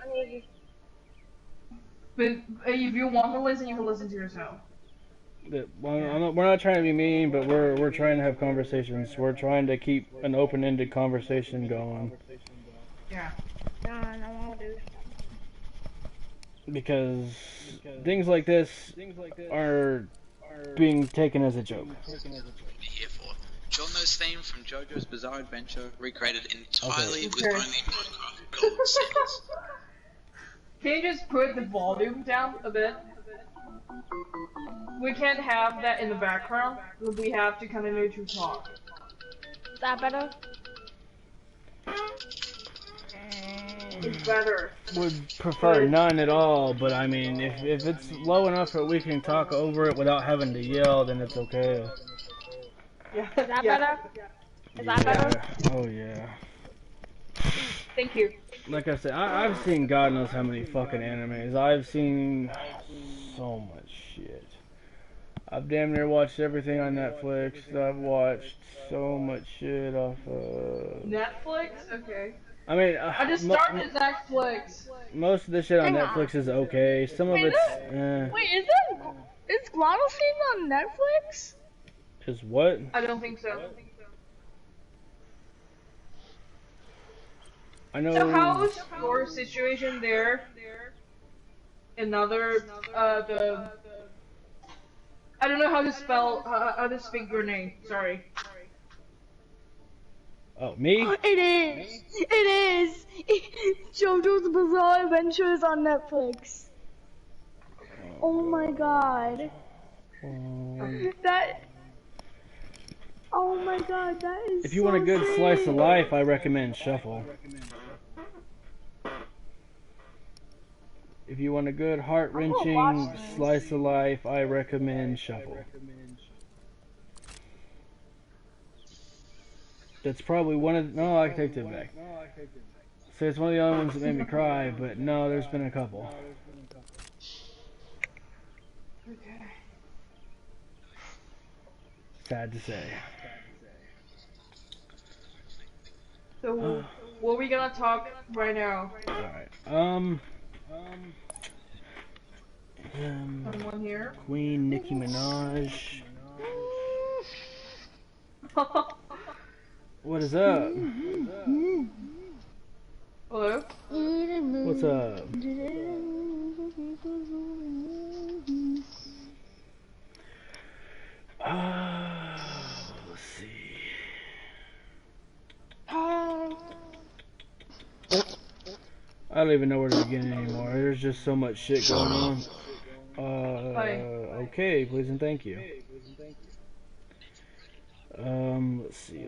but if you want to listen, you can listen to yourself. We're not trying to be mean, but we're trying to have conversations. We're trying to keep an open-ended conversation going. Yeah. No, dude. Because things like this are being taken as a joke. Here for. Jonno's theme from JoJo's Bizarre Adventure, recreated entirely with only Minecraft gold sounds. Can you just put the volume down a bit? We can't have that in the background. We have to continue to talk. Is that better? It's better. Would prefer none at all, but I mean, if it's low enough that we can talk over it without having to yell, then it's okay. Yeah. Is that better? Is that better? Oh yeah. Thank you. Like I said, I've seen God knows how many fucking animes. I've seen so much shit. I've damn near watched everything on Netflix. I've watched so much shit off of... Netflix? Okay. I mean, I just started Netflix. Most of the shit on Netflix is okay. Some of it's... Wait, is Guano on Netflix? Is what? I don't think so. I know... So how's your situation there? Another, I don't know how to spell, how to speak your name, sorry. Oh, me? It is! It is! JoJo's Bizarre Adventures on Netflix. Oh my god. That... Oh my god, that is If you want a good slice of life, I recommend Shuffle. If you want a good heart-wrenching slice of life, I recommend Shuffle. That's probably one of... No, I take that back. So it's one of the only ones that made me cry, but no, there's been a couple. Okay. Sad to say. So, what are we gonna talk right now? Alright. Someone here? Queen Nicki Minaj. What is up? Hello? What's up? Let's see. I don't even know where to begin anymore. There's just so much shit going on. Okay, please and thank you. Let's see.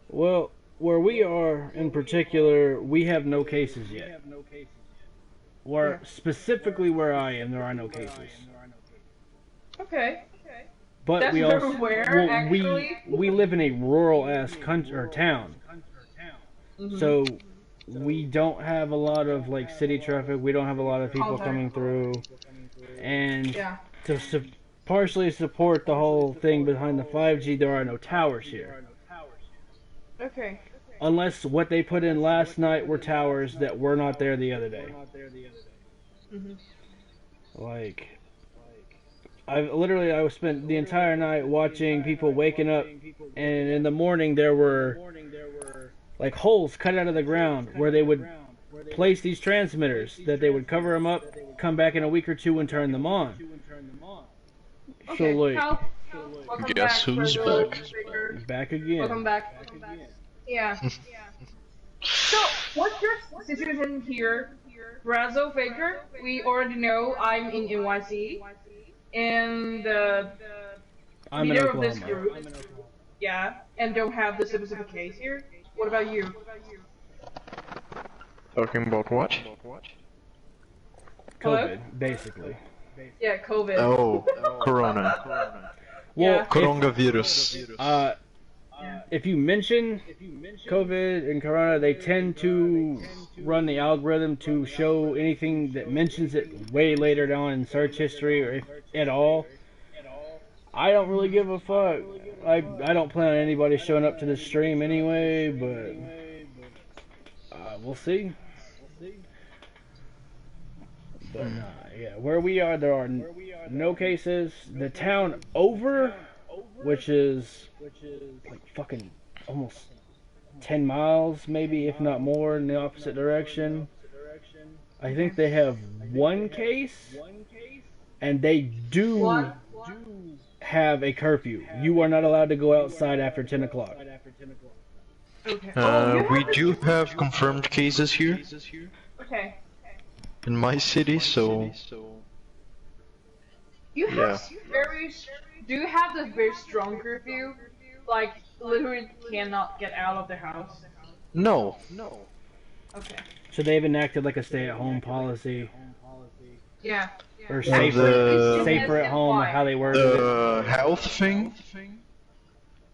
Well, where we are in particular, we have no cases yet. Where specifically where I am, there are no cases. Okay. But That's we also everywhere, we live in a rural ass country or town. So we don't have a lot of like city traffic. We don't have a lot of people coming through, and to partially support the whole thing behind the 5G, there are no towers here. Okay. Unless what they put in last night were towers that were not there the other day. Like, I spent the entire night watching people waking up, and in the morning there were like holes cut out of the ground where they would place these transmitters that they would cover them up, come back in a week or two and turn them on. Okay. So like, guess who's back? Back again. Welcome back. Yeah. So, what's your situation here? Brazil Faker, we already know I'm in NYC, and I'm in leader of this Oklahoma. group, yeah, and don't have the specific case here. What about you? Talking about what? COVID, basically. Yeah, COVID. Oh, Corona. Well, Coronavirus. If you mention COVID and Corona, they tend to run the algorithm to show anything that mentions it way later down in search history, or if at all. I don't really give a fuck. I don't plan on anybody showing up to the stream anyway, but we'll see. But yeah, where we are, there are no cases. The town over, which is like fucking almost 10 miles, maybe, if not more, in the opposite direction. I think they have one case, and they do have a curfew. You are not allowed to go outside after 10 o'clock. We do have confirmed cases here Okay. in my city, so You have do you have the very strong curfew? Like, literally cannot get out of the house? no. Okay. So they've enacted like a stay-at-home policy, Yeah. or And safer at home, or how they word it. The health thing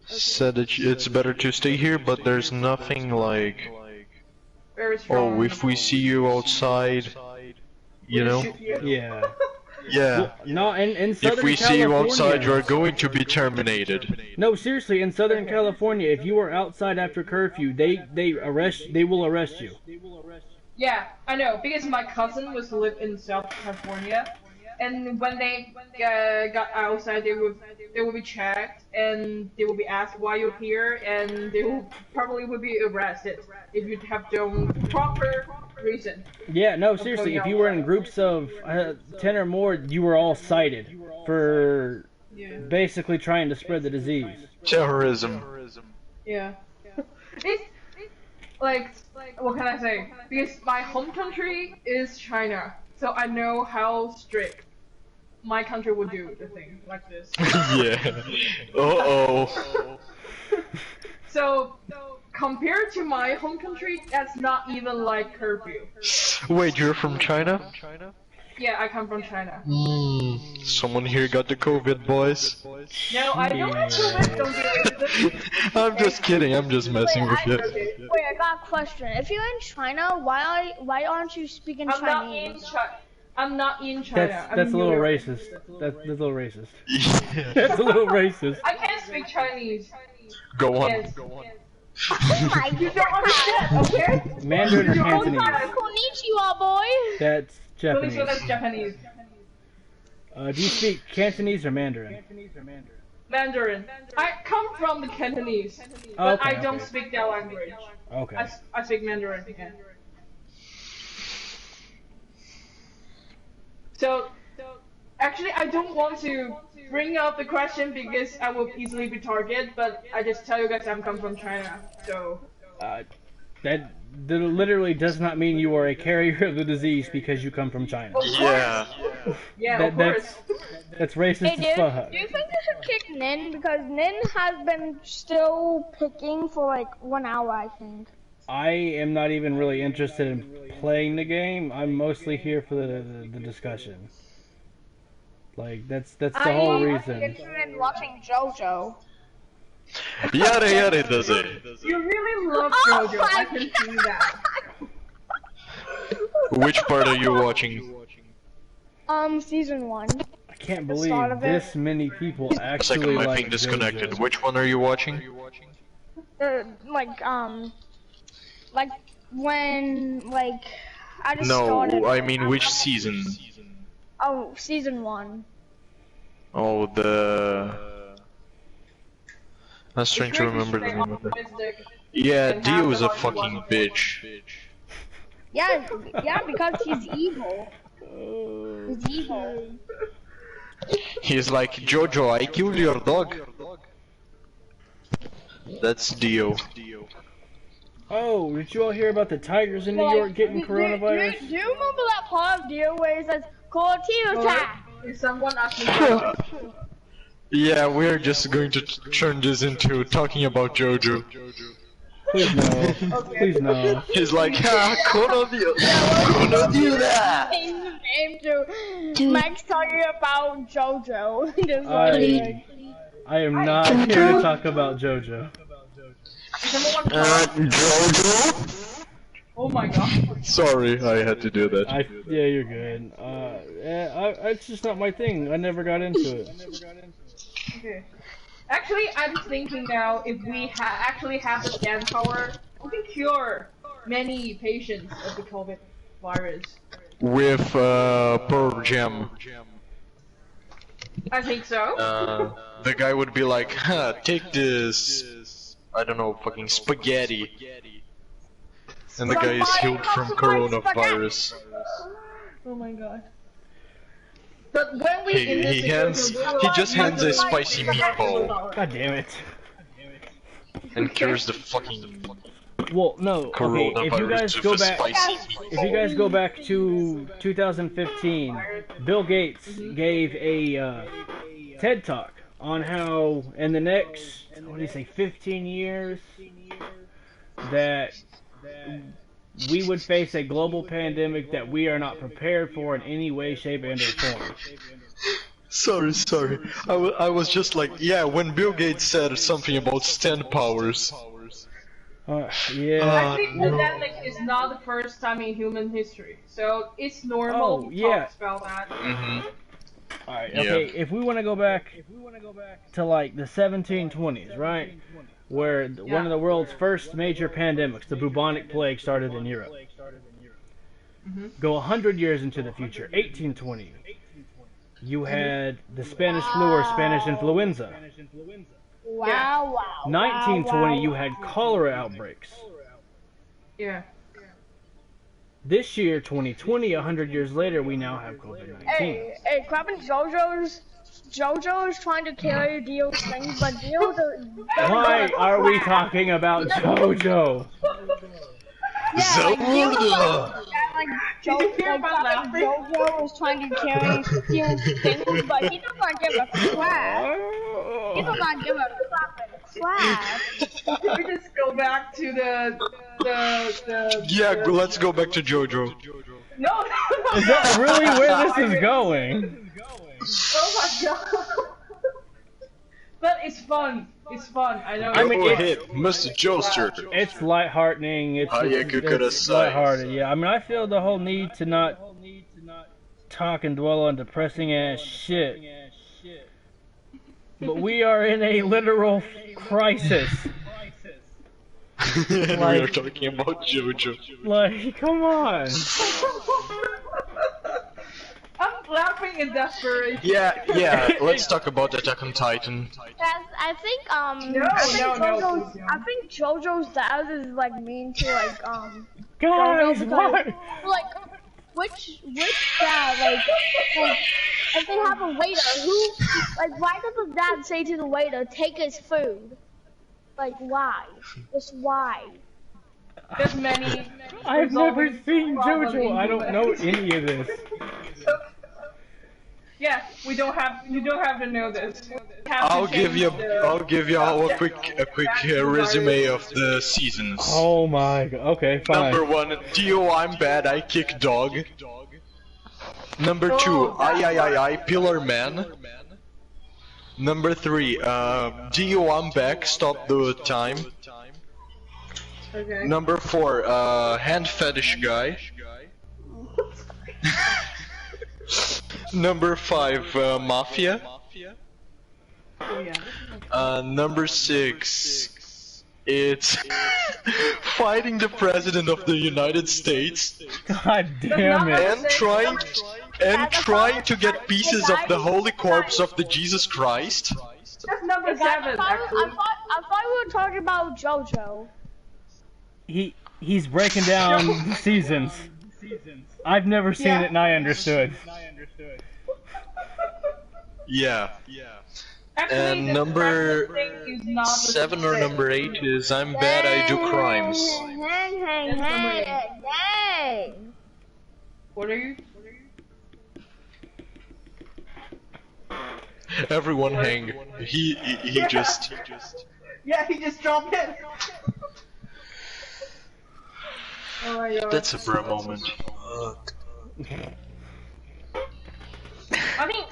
said that it's better to stay here, but there's nothing like, Very strong. oh, if we see you outside, you know? Yeah. Yeah. Well, no, in Southern If we see you California, outside, you are going to be terminated. No, seriously, in Southern California, if you are outside after curfew, they will arrest you. Yeah, I know, because my cousin was live in South California, and when they got outside, they will be checked, and they will be asked why you're here, and they will probably will be arrested if you have the proper reason. Yeah, no, seriously, if you were in groups of 10 or more, you were all cited for basically trying to spread the disease. Terrorism. Yeah. It's like, what can I say? Because my home country is China, so I know how strict my country would do the thing like this. Yeah. Uh-oh. So, compared to my home country, that's not even like curfew. Wait, you're from China? Yeah, I come from China. Someone here got the COVID, boys. No, I don't have COVID, don't do it. I'm just kidding, I'm just messing with you. Wait, I got a question. If you're in China, why aren't you speaking Chinese? I'm not in China. That's a little racist. That's a little racist. That's a little racist. I can't speak Chinese. Go on. Yes. Oh my You don't understand, okay? Mandarin or You don't Cantonese? understand. Konnichiwa, boy. That's Japanese. Konnichiwa, that's Japanese. Do you speak Cantonese or Mandarin? Mandarin. I come from the Cantonese, but Okay, I don't okay. speak their language. Okay. I speak Mandarin. Yeah. So, actually, I don't want to bring up the question because I will easily be targeted, but I just tell you guys I'm come from China, so... That literally does not mean you are a carrier of the disease because you come from China. Yeah. Yeah, of course. That's racist Hey, as fuck. do you think you should kick Nin? Because Nin has been still picking for like 1 hour, I think. I am not even really interested in playing the game. I'm mostly here for the discussion. Like that's the whole reason. I'm interested in watching JoJo. Yare yare does it. You really love JoJo, I can see that. Which part are you watching? Season 1. I can't The believe start of it. this many people A second, actually my like ping disconnected. JoJo. Which one are you watching? Like when I just No, started. I mean which season? Oh, season 1. Oh, I'm trying to remember the name of it. Yeah, Dio is a fucking bitch. Yeah, because he's evil. He's evil. He's like, Jojo, I killed your dog. That's Dio. Oh, did you all hear about the tigers in New York getting coronavirus? Do you remember that part of Dio where he says, Cortita? If someone asked me Yeah, we're just going to turn this into talking about Jojo. Please no. Please no. He's like, ha, Kono Dio that. Change the name to Mike's talking about JoJo. Just like, I am not here to talk about JoJo. Jojo? Oh my god. Sorry, I had to do that. Yeah, you're good. It's just not my thing. I never got into it. Okay. Actually, I'm thinking now, if we actually have the scan power, we can cure many patients of the COVID virus. With Pearl Jam. I think so. The guy would be like, huh, take this, I don't know, fucking spaghetti. And the guy is healed from coronavirus. Oh my god. But when we He just hands a spicy meatball God damn it. and cures the fucking Well, no. Okay, if you guys coronavirus go with a back, spicy if you guys go back to 2015, Bill Gates gave a TED talk on how in the next, what did he say, 15 years, that we would face a global pandemic that we are not prepared for in any way, shape, and or form. Sorry. I was just like, yeah, when Bill Gates said something about stand powers. Yeah. I think pandemic is not the first time in human history, so it's normal to talk about that. Alright, okay, if we want to go back to like the 1720s, right? Where one of the world's first major pandemics, the bubonic plague, started in Europe. Go 100 years into the future, 1820. You had the Spanish flu or Spanish influenza. wow. 1920, you had cholera outbreaks. Yeah. This year, 2020, 100 years later, we now have COVID-19. Hey, Crabin, JoJo is trying to carry Dio's things, but Dio Why are we talking about JoJo? JoJo is trying to carry Dio's things, but he does not give a crap. He does not give a crap. Can we just go back to the Yeah, let's go back to JoJo. No. Is that really where this is going? Oh my god. But it's fun. It's fun. I know. I mean, Go ahead, Mr. Joester. It's lightheartening. It's lighthearted. Yeah, I mean, I feel the whole need to not talk and dwell on depressing ass shit but we are in a literal crisis. We are talking about JoJo. Like, come on. I'm laughing in desperation. Yeah, let's talk about Attack on Titan. I think No. I think JoJo's dad is like mean to like Guys, JoJo what? because, like which dad like if they have a waiter who like why does the dad say to the waiter take his food? Like why? Just why? There's many. I've never seen JoJo. I don't know any of this. Yeah, you don't have to know this. I'll give you a quick resume of the seasons. Oh my god. Okay, fine. Number 1, Dio, I'm bad, I kick dog. Number 2, I, Pillar Man. Number 3, Dio, I'm back, stop the time. Okay. Number 4, hand fetish guy. Number 5, Mafia. Number 6, it's fighting the President of the United States. God damn it. And trying to get pieces of the holy corpse of the Jesus Christ. That's number 7. I thought we were talking about JoJo. He's breaking down seasons. I've never seen it and I understood. Yeah. Actually, And number 7 or number 8 is I'm bad, I do crimes. Hey. What are you? Everyone hang. He just. Yeah, he just dropped it. Oh my god. That's a bro moment. I think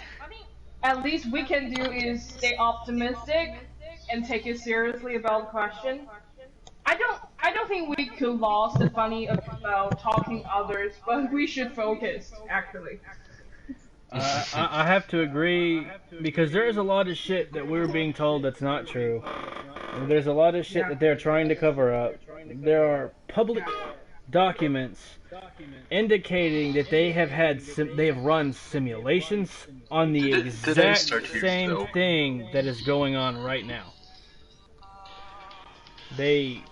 at least we can do is stay optimistic and take it seriously about the question. I don't think we could lose the funny about talking others, but we should focus actually. I have to agree because there's a lot of shit that we're being told that's not true. There's a lot of shit that they're trying to cover up. There are public documents indicating that they have run simulations on the exact same thing that is going on right now. They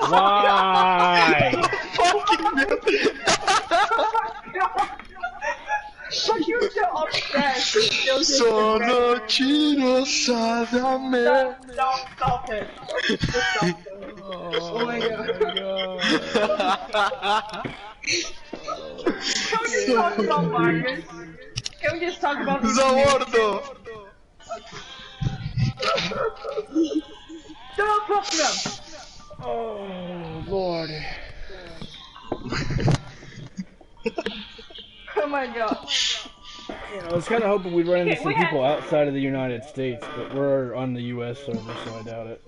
why? But you're so obsessed. Sono Ciro Sadame. Stop it. Oh my god. Can we just talk about virus? Can we just talk about Zawardo. No problem. Oh Lord. Oh my god. I was kind of hoping we'd run into some people outside of the United States, but we're on the US server, so I doubt it.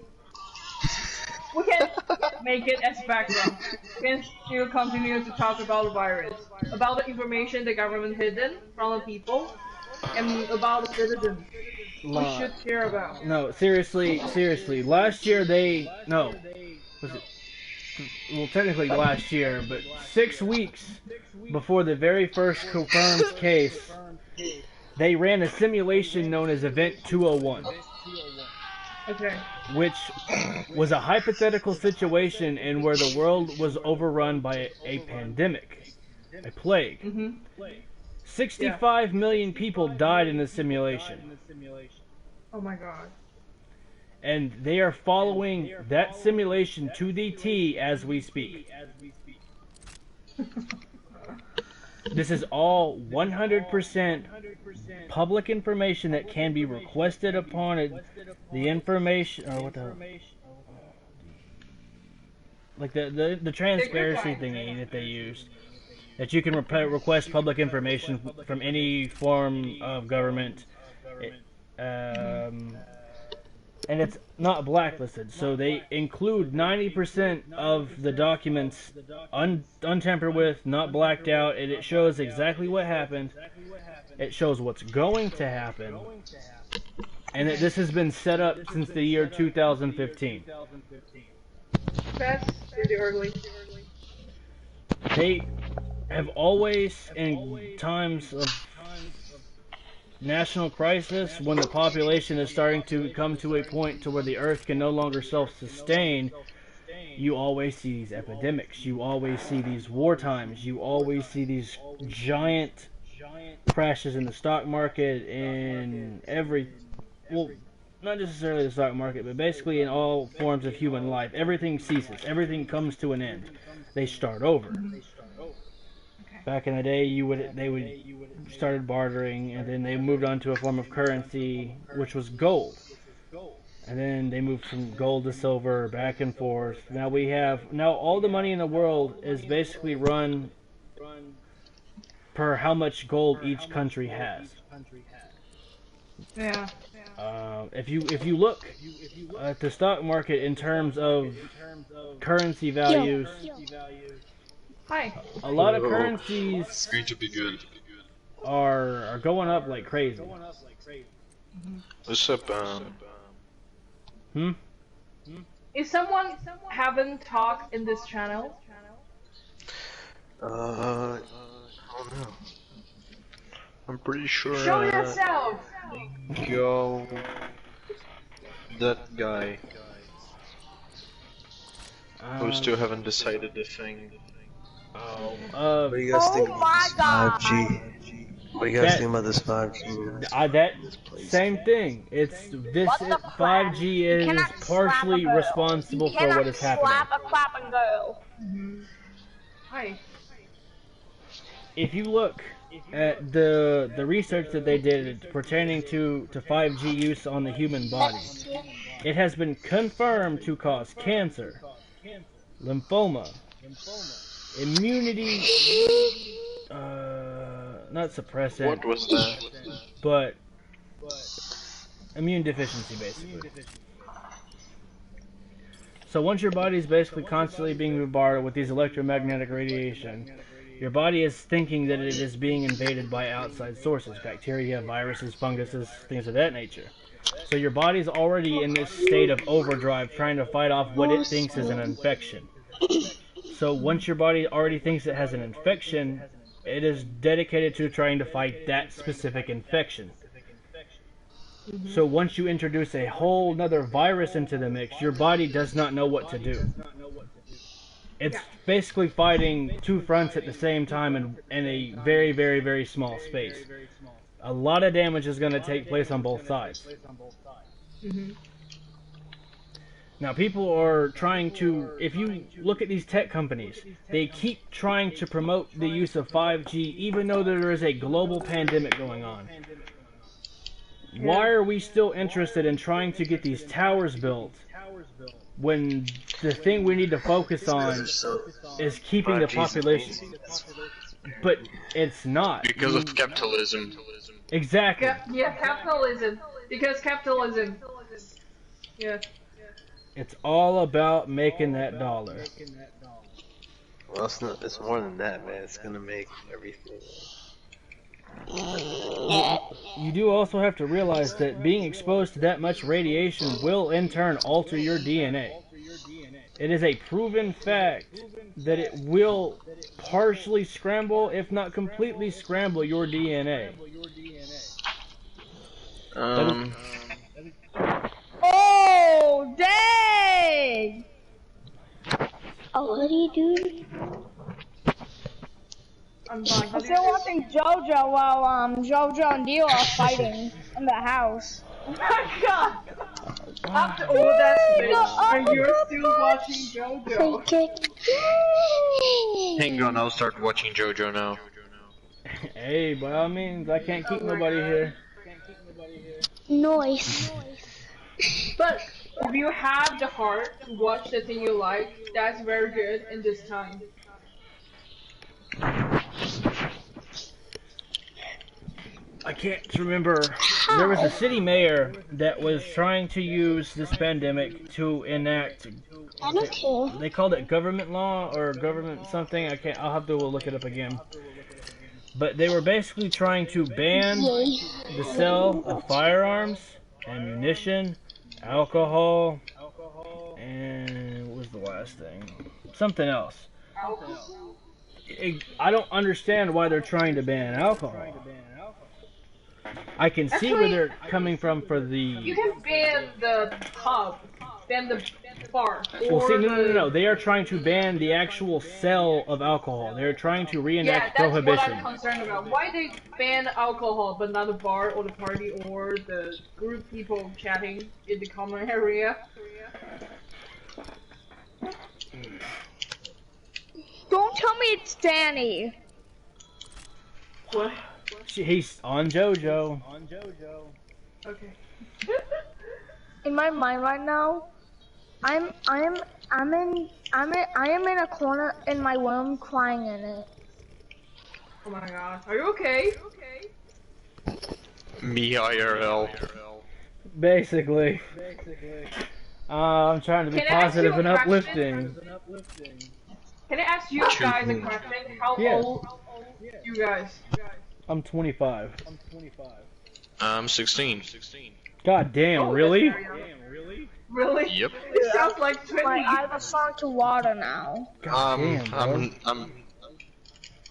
We can make it as background. We can still continue to talk about the virus, about the information the government hidden from the people, and about the citizens. We should care about. No, seriously. Last year well, technically last year, but 6 weeks before the very first confirmed case, they ran a simulation known as Event 201. Okay. Which was a hypothetical situation in where the world was overrun by a pandemic, a plague. 65 million people died in the simulation. Oh my god. And they are following that simulation to the T as we speak. This is all 100% public information that can be requested upon it. The information, or what the hell? Like the transparency thingy that they used. That you can request public information from any form of government. And it's not blacklisted, so they include 90% of the documents untampered with, not blacked out, and it shows exactly what happened. It shows what's going to happen. and that this has been set up since the year 2015. That's pretty early. They have always, in times of national crisis, when the population is starting to come to a point to where the earth can no longer self-sustain, you always see these epidemics, you always see these war times, you always see these giant crashes in the stock market, in well, not necessarily the stock market, but basically in all forms of human life. Everything ceases, everything comes to an end. They start over. Back in the day, they would started bartering, and then they moved on to a form of currency, which was gold. And then they moved from gold to silver, back and forth. Now all the money in the world is basically run per how much gold each country has. Yeah. If you look at the stock market in terms of currency values, Hi. a lot of currencies It's going to be good. are going up like crazy. What's up, Is someone haven't talked in this channel? I don't know. I'm pretty sure. Show yourself! Yo, that guy. Who still haven't decided the thing. What do you guys think about this 5G? What do you guys think about this 5G? That same thing. It's this 5G is partially responsible for what is happening. Slap a clapping girl. Hi. If you look at the research that they did pertaining to 5G use on the human body, it has been confirmed to cause cancer, lymphoma, immunity, not suppressant. What was that? But immune deficiency, basically. So once your body is basically constantly being bombarded with these electromagnetic radiation, your body is thinking that it is being invaded by outside sources, bacteria, viruses, funguses, things of that nature. So your body's already in this state of overdrive trying to fight off what it thinks is an infection. So once your body already thinks it has an infection, it is dedicated to trying to fight that specific infection. So once you introduce a whole nother virus into the mix, your body does not know what to do. It's basically fighting two fronts at the same time in a very, very, very small space. A lot of damage is going to take place on both sides. Now, people are trying to, if you look at these tech companies, they keep trying to promote the use of 5G even though there is a global pandemic going on. Why are we still interested in trying to get these towers built when the thing we need to focus on is keeping the population? But it's not. Because of capitalism. Exactly. Yeah, capitalism. Because capitalism. Yeah. It's all about making that dollar. Well, it's more than that, man. It's gonna make everything. You do also have to realize that being exposed to that much radiation will in turn alter your DNA. It is a proven fact that it will partially scramble, if not completely scramble, your DNA. Oh, dang! Already, dude? I'm still watching JoJo while JoJo and Dio are fighting in the house. Oh my god! After all that bitch, and you're still watching JoJo. Hang on, I'll start watching JoJo now. Hey, by all means, I can't keep nobody here. Noise. But if you have the heart to watch the thing you like, that's very good in this time. I can't remember. There was a city mayor that was trying to use this pandemic to enact. I don't care. They called it government law or government something. I'll have to look it up again. But they were basically trying to ban the sale of firearms ammunition, alcohol, and what was the last thing? Something else. I don't understand why they're trying to ban alcohol. I can see where they're coming from for the... You can ban the pub, ban the bar. Well, see, no. They are trying to ban the actual sale of alcohol. They're trying to reenact prohibition. That's what I'm concerned about. Why they ban alcohol, but not the bar or the party or the group people chatting in the common area? Don't tell me it's Danny. What? He's on JoJo. Okay. In my mind right now, I am in a corner in my room crying in it. Oh my god. Are you okay? Me IRL. Basically. I'm trying to be positive and uplifting. Can I ask you guys a question? How old you guys? I'm 25. I'm 16. God damn, really? Really? Yep. It sounds like 20. I have a song to water now.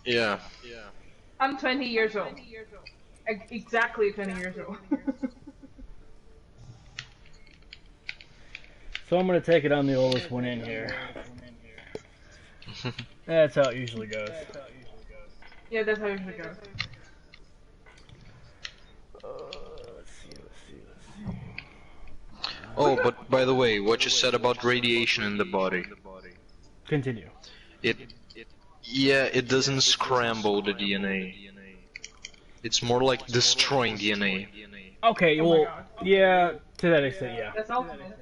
Yeah. I'm 20 years old. Exactly 20 years old. So I'm gonna take it on the oldest one in here. That's how it usually goes. Yeah, that's how it usually goes. Let's see. Oh, but by the way, what you said about radiation in the body. Continue. It doesn't scramble the DNA. It's more like destroying DNA. Okay, well, yeah, to that extent, yeah. That's ultimate.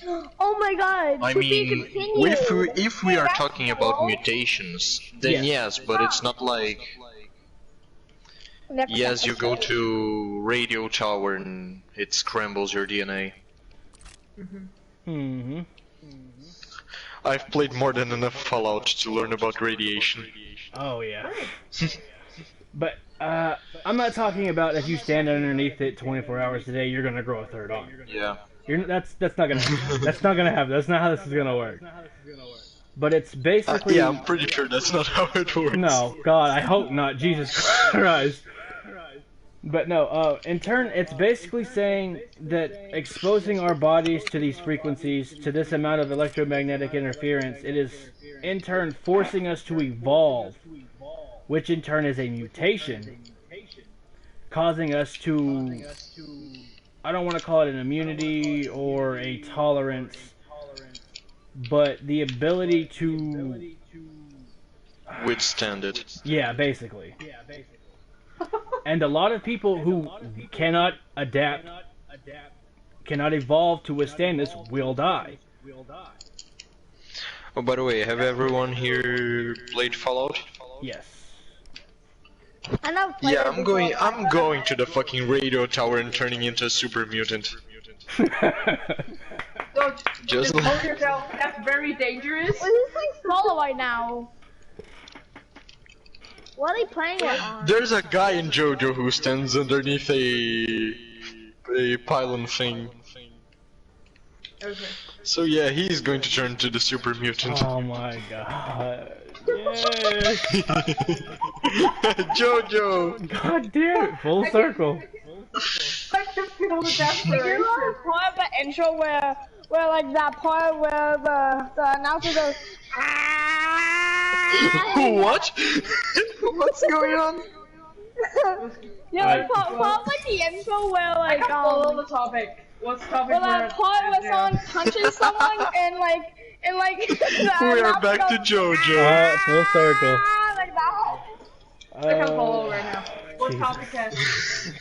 Oh my god. I mean, if we are talking about mutations, then yes, but it's not like... Yes, you go to radio tower and it scrambles your DNA. I've played more than enough Fallout to learn about radiation. Oh yeah. But I'm not talking about if you stand underneath it 24 hours a day, you're gonna grow a third arm. Yeah. That's not gonna happen. That's not gonna happen. That's not how this is gonna work. But it's basically. Yeah, I'm pretty sure that's not how it works. No, God, I hope not. Jesus Christ. But no, in turn, it's basically saying that exposing our bodies to these frequencies, to this amount of electromagnetic interference, it is in turn forcing us to evolve, which in turn is a mutation, causing us to, I don't want to call it an immunity or a tolerance, but the ability to withstand it. Yeah, basically. And a lot of people who cannot adapt, cannot evolve to withstand this, will die. Oh, by the way, have everyone here played Fallout? Yes. Yeah, I'm going to the fucking radio tower and turning into a super mutant. Just hold yourself. That's very dangerous. What is this follow right now? What are they playing it on? There's a guy in JoJo who stands underneath a pylon thing. Okay. So yeah, he's going to turn to the super mutant. Oh my god. JoJo! God damn it, full circle. I can feel the desperation. You know the part of the intro where like that part where the announcer goes, What? What's going on? Yeah, the part like the intro where like I can't follow the topic. What's the topic? Well, that part where someone punches someone and like we are back to JoJo. Full circle. Like that. I can't follow right now. What topic is?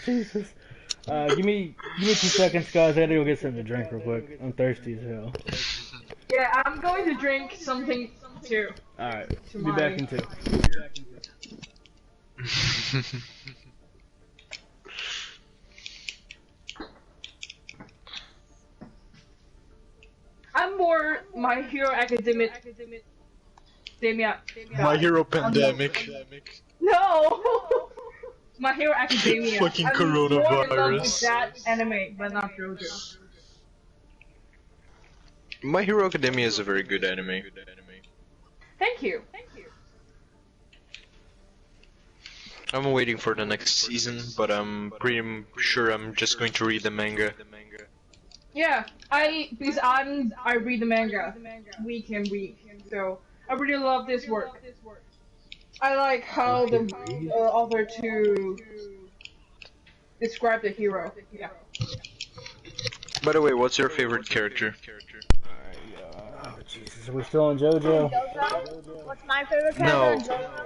Jesus. Give me 2 seconds, guys. I gotta go get something to drink real quick. I'm thirsty as hell. Yeah, I'm going to drink something too. Alright, be back in 2. I'm more My Hero Academia. My Hero Pandemic. No! My Hero Academia. Fucking I'm more in love with coronavirus. that anime, but not JoJo. My Hero Academia is a very good anime. Thank you. I'm waiting for the next season, but I'm pretty sure I'm just going to read the manga. Yeah, because I read the manga week and week, so I really love this work. I like how the author to describe the hero. Yeah. By the way, what's your favorite character? Jesus, are we still on JoJo? What's my favorite character? No. JoJo?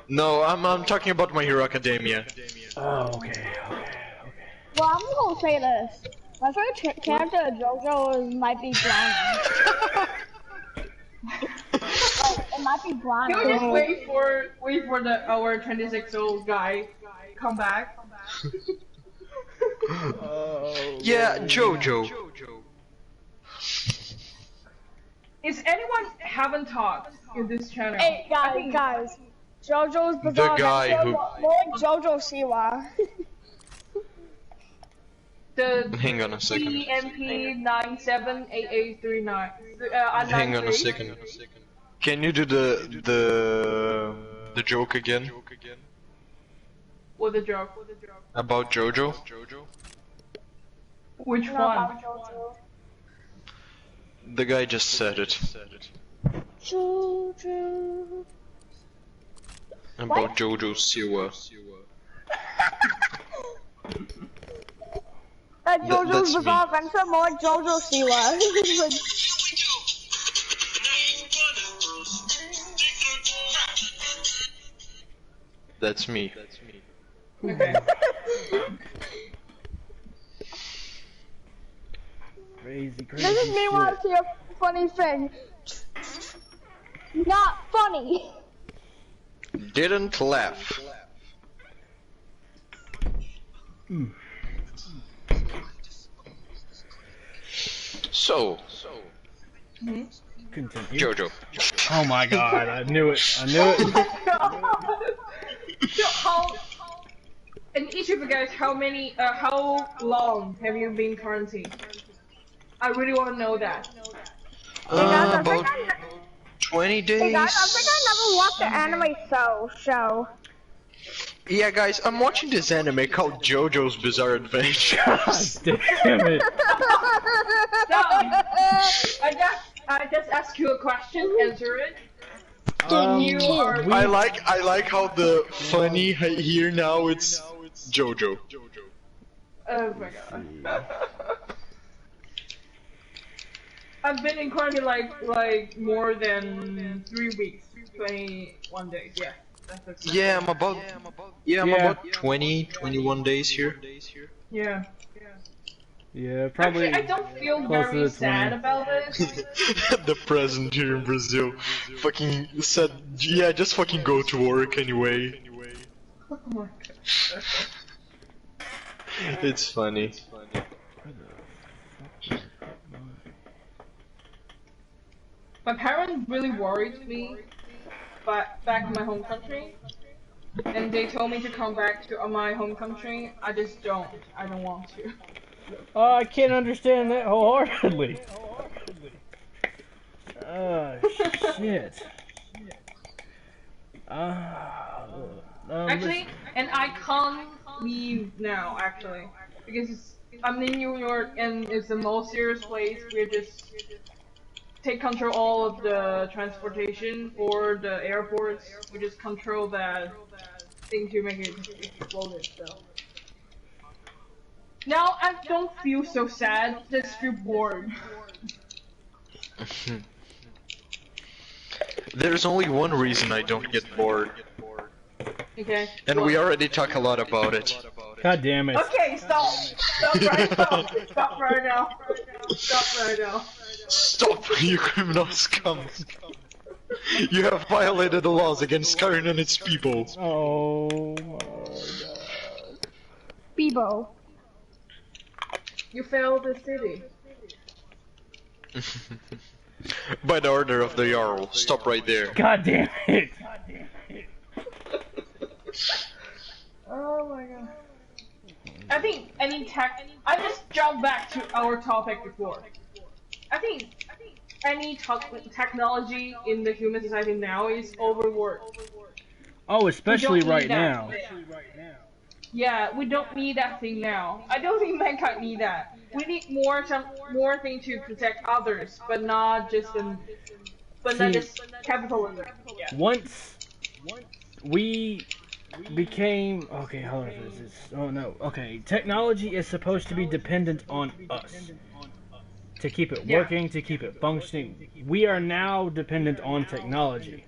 No, I'm talking about My Hero Academia. Oh, okay. Well, I'm gonna say this. My favorite character of JoJo might be Blondie. It might be Blondie. Can we just wait for our 26-year-old guy come back? Yeah, JoJo. Is anyone haven't talked in this channel? Hey guys, JoJo's The Bizarre guy Adventure, who- more like JoJo Siwa. The Hang on a second. EMP 978839. Hang on a second. Can you do the joke again? What the joke? About JoJo? Which one? The guy just said it. JoJo. About JoJo Siwa. JoJo's that's Bizarre Adventure, more like JoJo Siwa. That's me. Okay. Crazy This is me when I see a funny thing. Not funny. Didn't laugh. So, Continue. JoJo. Oh my god, I knew it. So how? And each of you guys, how long have you been quarantined? I really want to know that. About 20 days. Hey guys, I think I never watched the anime show. Yeah, guys, I'm watching this anime called JoJo's Bizarre Adventure. Damn it. I just ask you a question, answer it. I like how the funny here now it's JoJo. Oh my god. I've been in quarantine like more than 3 weeks, 21 days. Yeah. Yeah, I'm about about 20, 21 days here. Yeah. Yeah, probably. Actually, I don't feel close very to sad 20. about it. The president here in Brazil fucking said, yeah, just fucking go to work anyway. Oh my god. It's funny. My parents really worried me back in my home country, and they told me to come back to my home country. I just don't. I don't want to. Oh, I can't understand that wholeheartedly. Oh, shit. Actually, and I can't leave now, actually, because I'm in New York and it's the most serious place. We just take control all of the transportation for the airports. We just control that thing to make it explode. So now I don't feel so sad. Just feel bored. There's only one reason I don't get bored. Okay. And we already talk a lot about it. God damn it. Okay, stop. Stop right now. Stop right now. Stop right now. Stop, you criminal scum! You have violated the laws against Skyrim and its people. Oh my god. Bebo. You failed the city. By the order of the Jarl. Stop right there. God damn it. Oh my god. I think any tech. I just jumped back to our topic before. I think any technology in the human society now is overworked. Oh, especially We don't right need that now. thing. Yeah, we don't need that thing now. I don't think mankind need that. We need more thing to protect others, but not just capitalism. Yeah. Once we became okay, hold on, oh no, okay. Technology is supposed to be dependent on us to keep it working, to keep it functioning. We are now dependent on technology.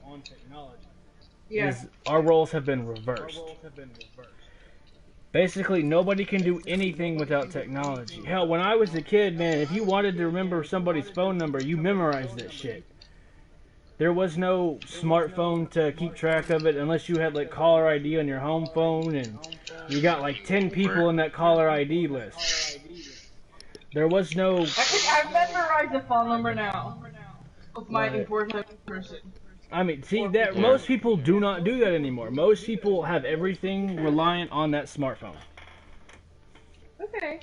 Yeah. Our roles have been reversed. Basically, nobody can do anything without technology. Hell, when I was a kid, man, if you wanted to remember somebody's phone number, you memorized that shit. There was no smartphone to keep track of it unless you had like caller ID on your home phone and you got like 10 people in that caller ID list. There was no... I've memorized the phone number now of my important person. I mean, see, that most people do not do that anymore. Most people have everything reliant on that smartphone. Okay.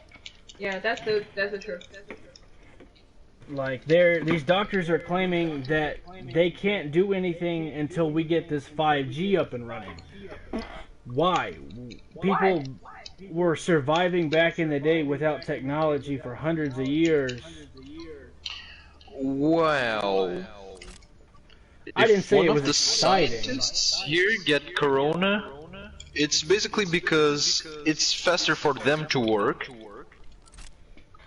Yeah, that's the truth. Like, these doctors are claiming that they can't do anything until we get this 5G up and running. Why? People were surviving back in the day without technology for hundreds of years. Well, I didn't say one it was of the exciting. scientists here get corona, it's basically because it's faster for them to work.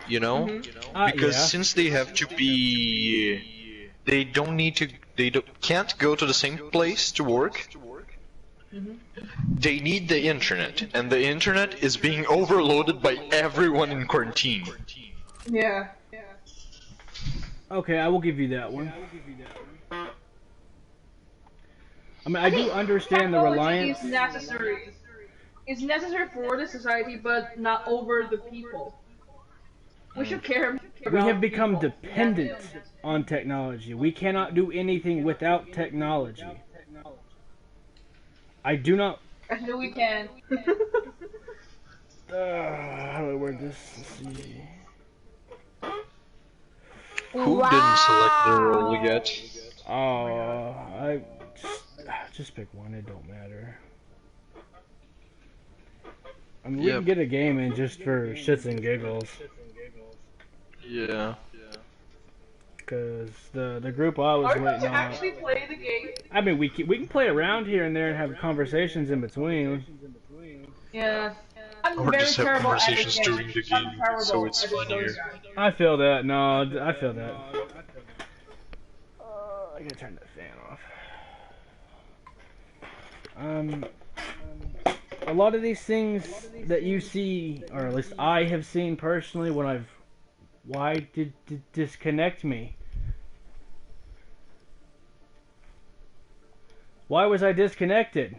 You know? Because since they have to be... They don't need to... can't go to the same place to work. They need the internet, and the internet is being overloaded by everyone in quarantine. Yeah. Okay, I will give you that one. I mean, I do understand the reliance. Technology is necessary. It's necessary for the society, but not over the people. We should care about We have become people. dependent on technology. We cannot do anything without technology. I do not... Actually, we can. how do I word this? Let's see. Who didn't select the role yet? I just pick one. It don't matter. I mean, we can get a game in just for shits and giggles. Yeah. Because the group I was Are you going waiting to on. actually play the game? I mean, we can play around here and there and have conversations in between. Yeah. I'm Or very just have terrible at conversations this game. during the game, so it's funnier. I feel that. No, I feel that. I gotta turn the fan off. A lot of these things that you see, or at least I have seen personally, when I've... Why did it disconnect me? Why was I disconnected?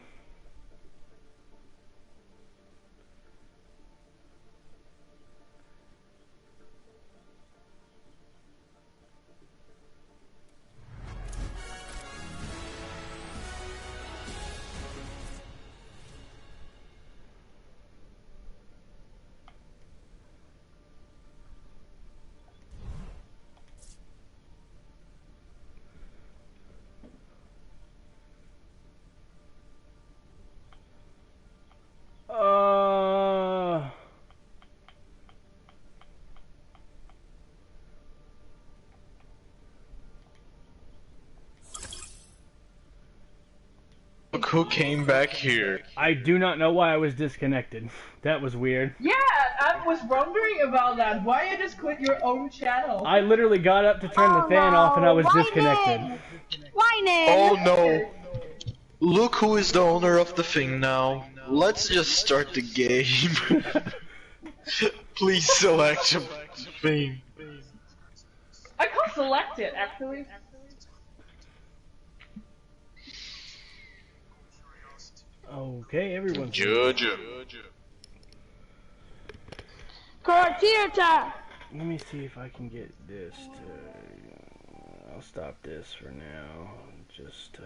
Look who came back here. I do not know why I was disconnected. That was weird. Yeah, I was wondering about that. Why you just quit your own channel? I literally got up to turn the fan off and I was disconnected. Whining! Oh no! Look who is the owner of the thing now. Let's just start the game. Please select a thing. I can't select it, actually. Okay, everyone's... Judge him. Computer! Let me see if I can get this to... I'll stop this for now. Just...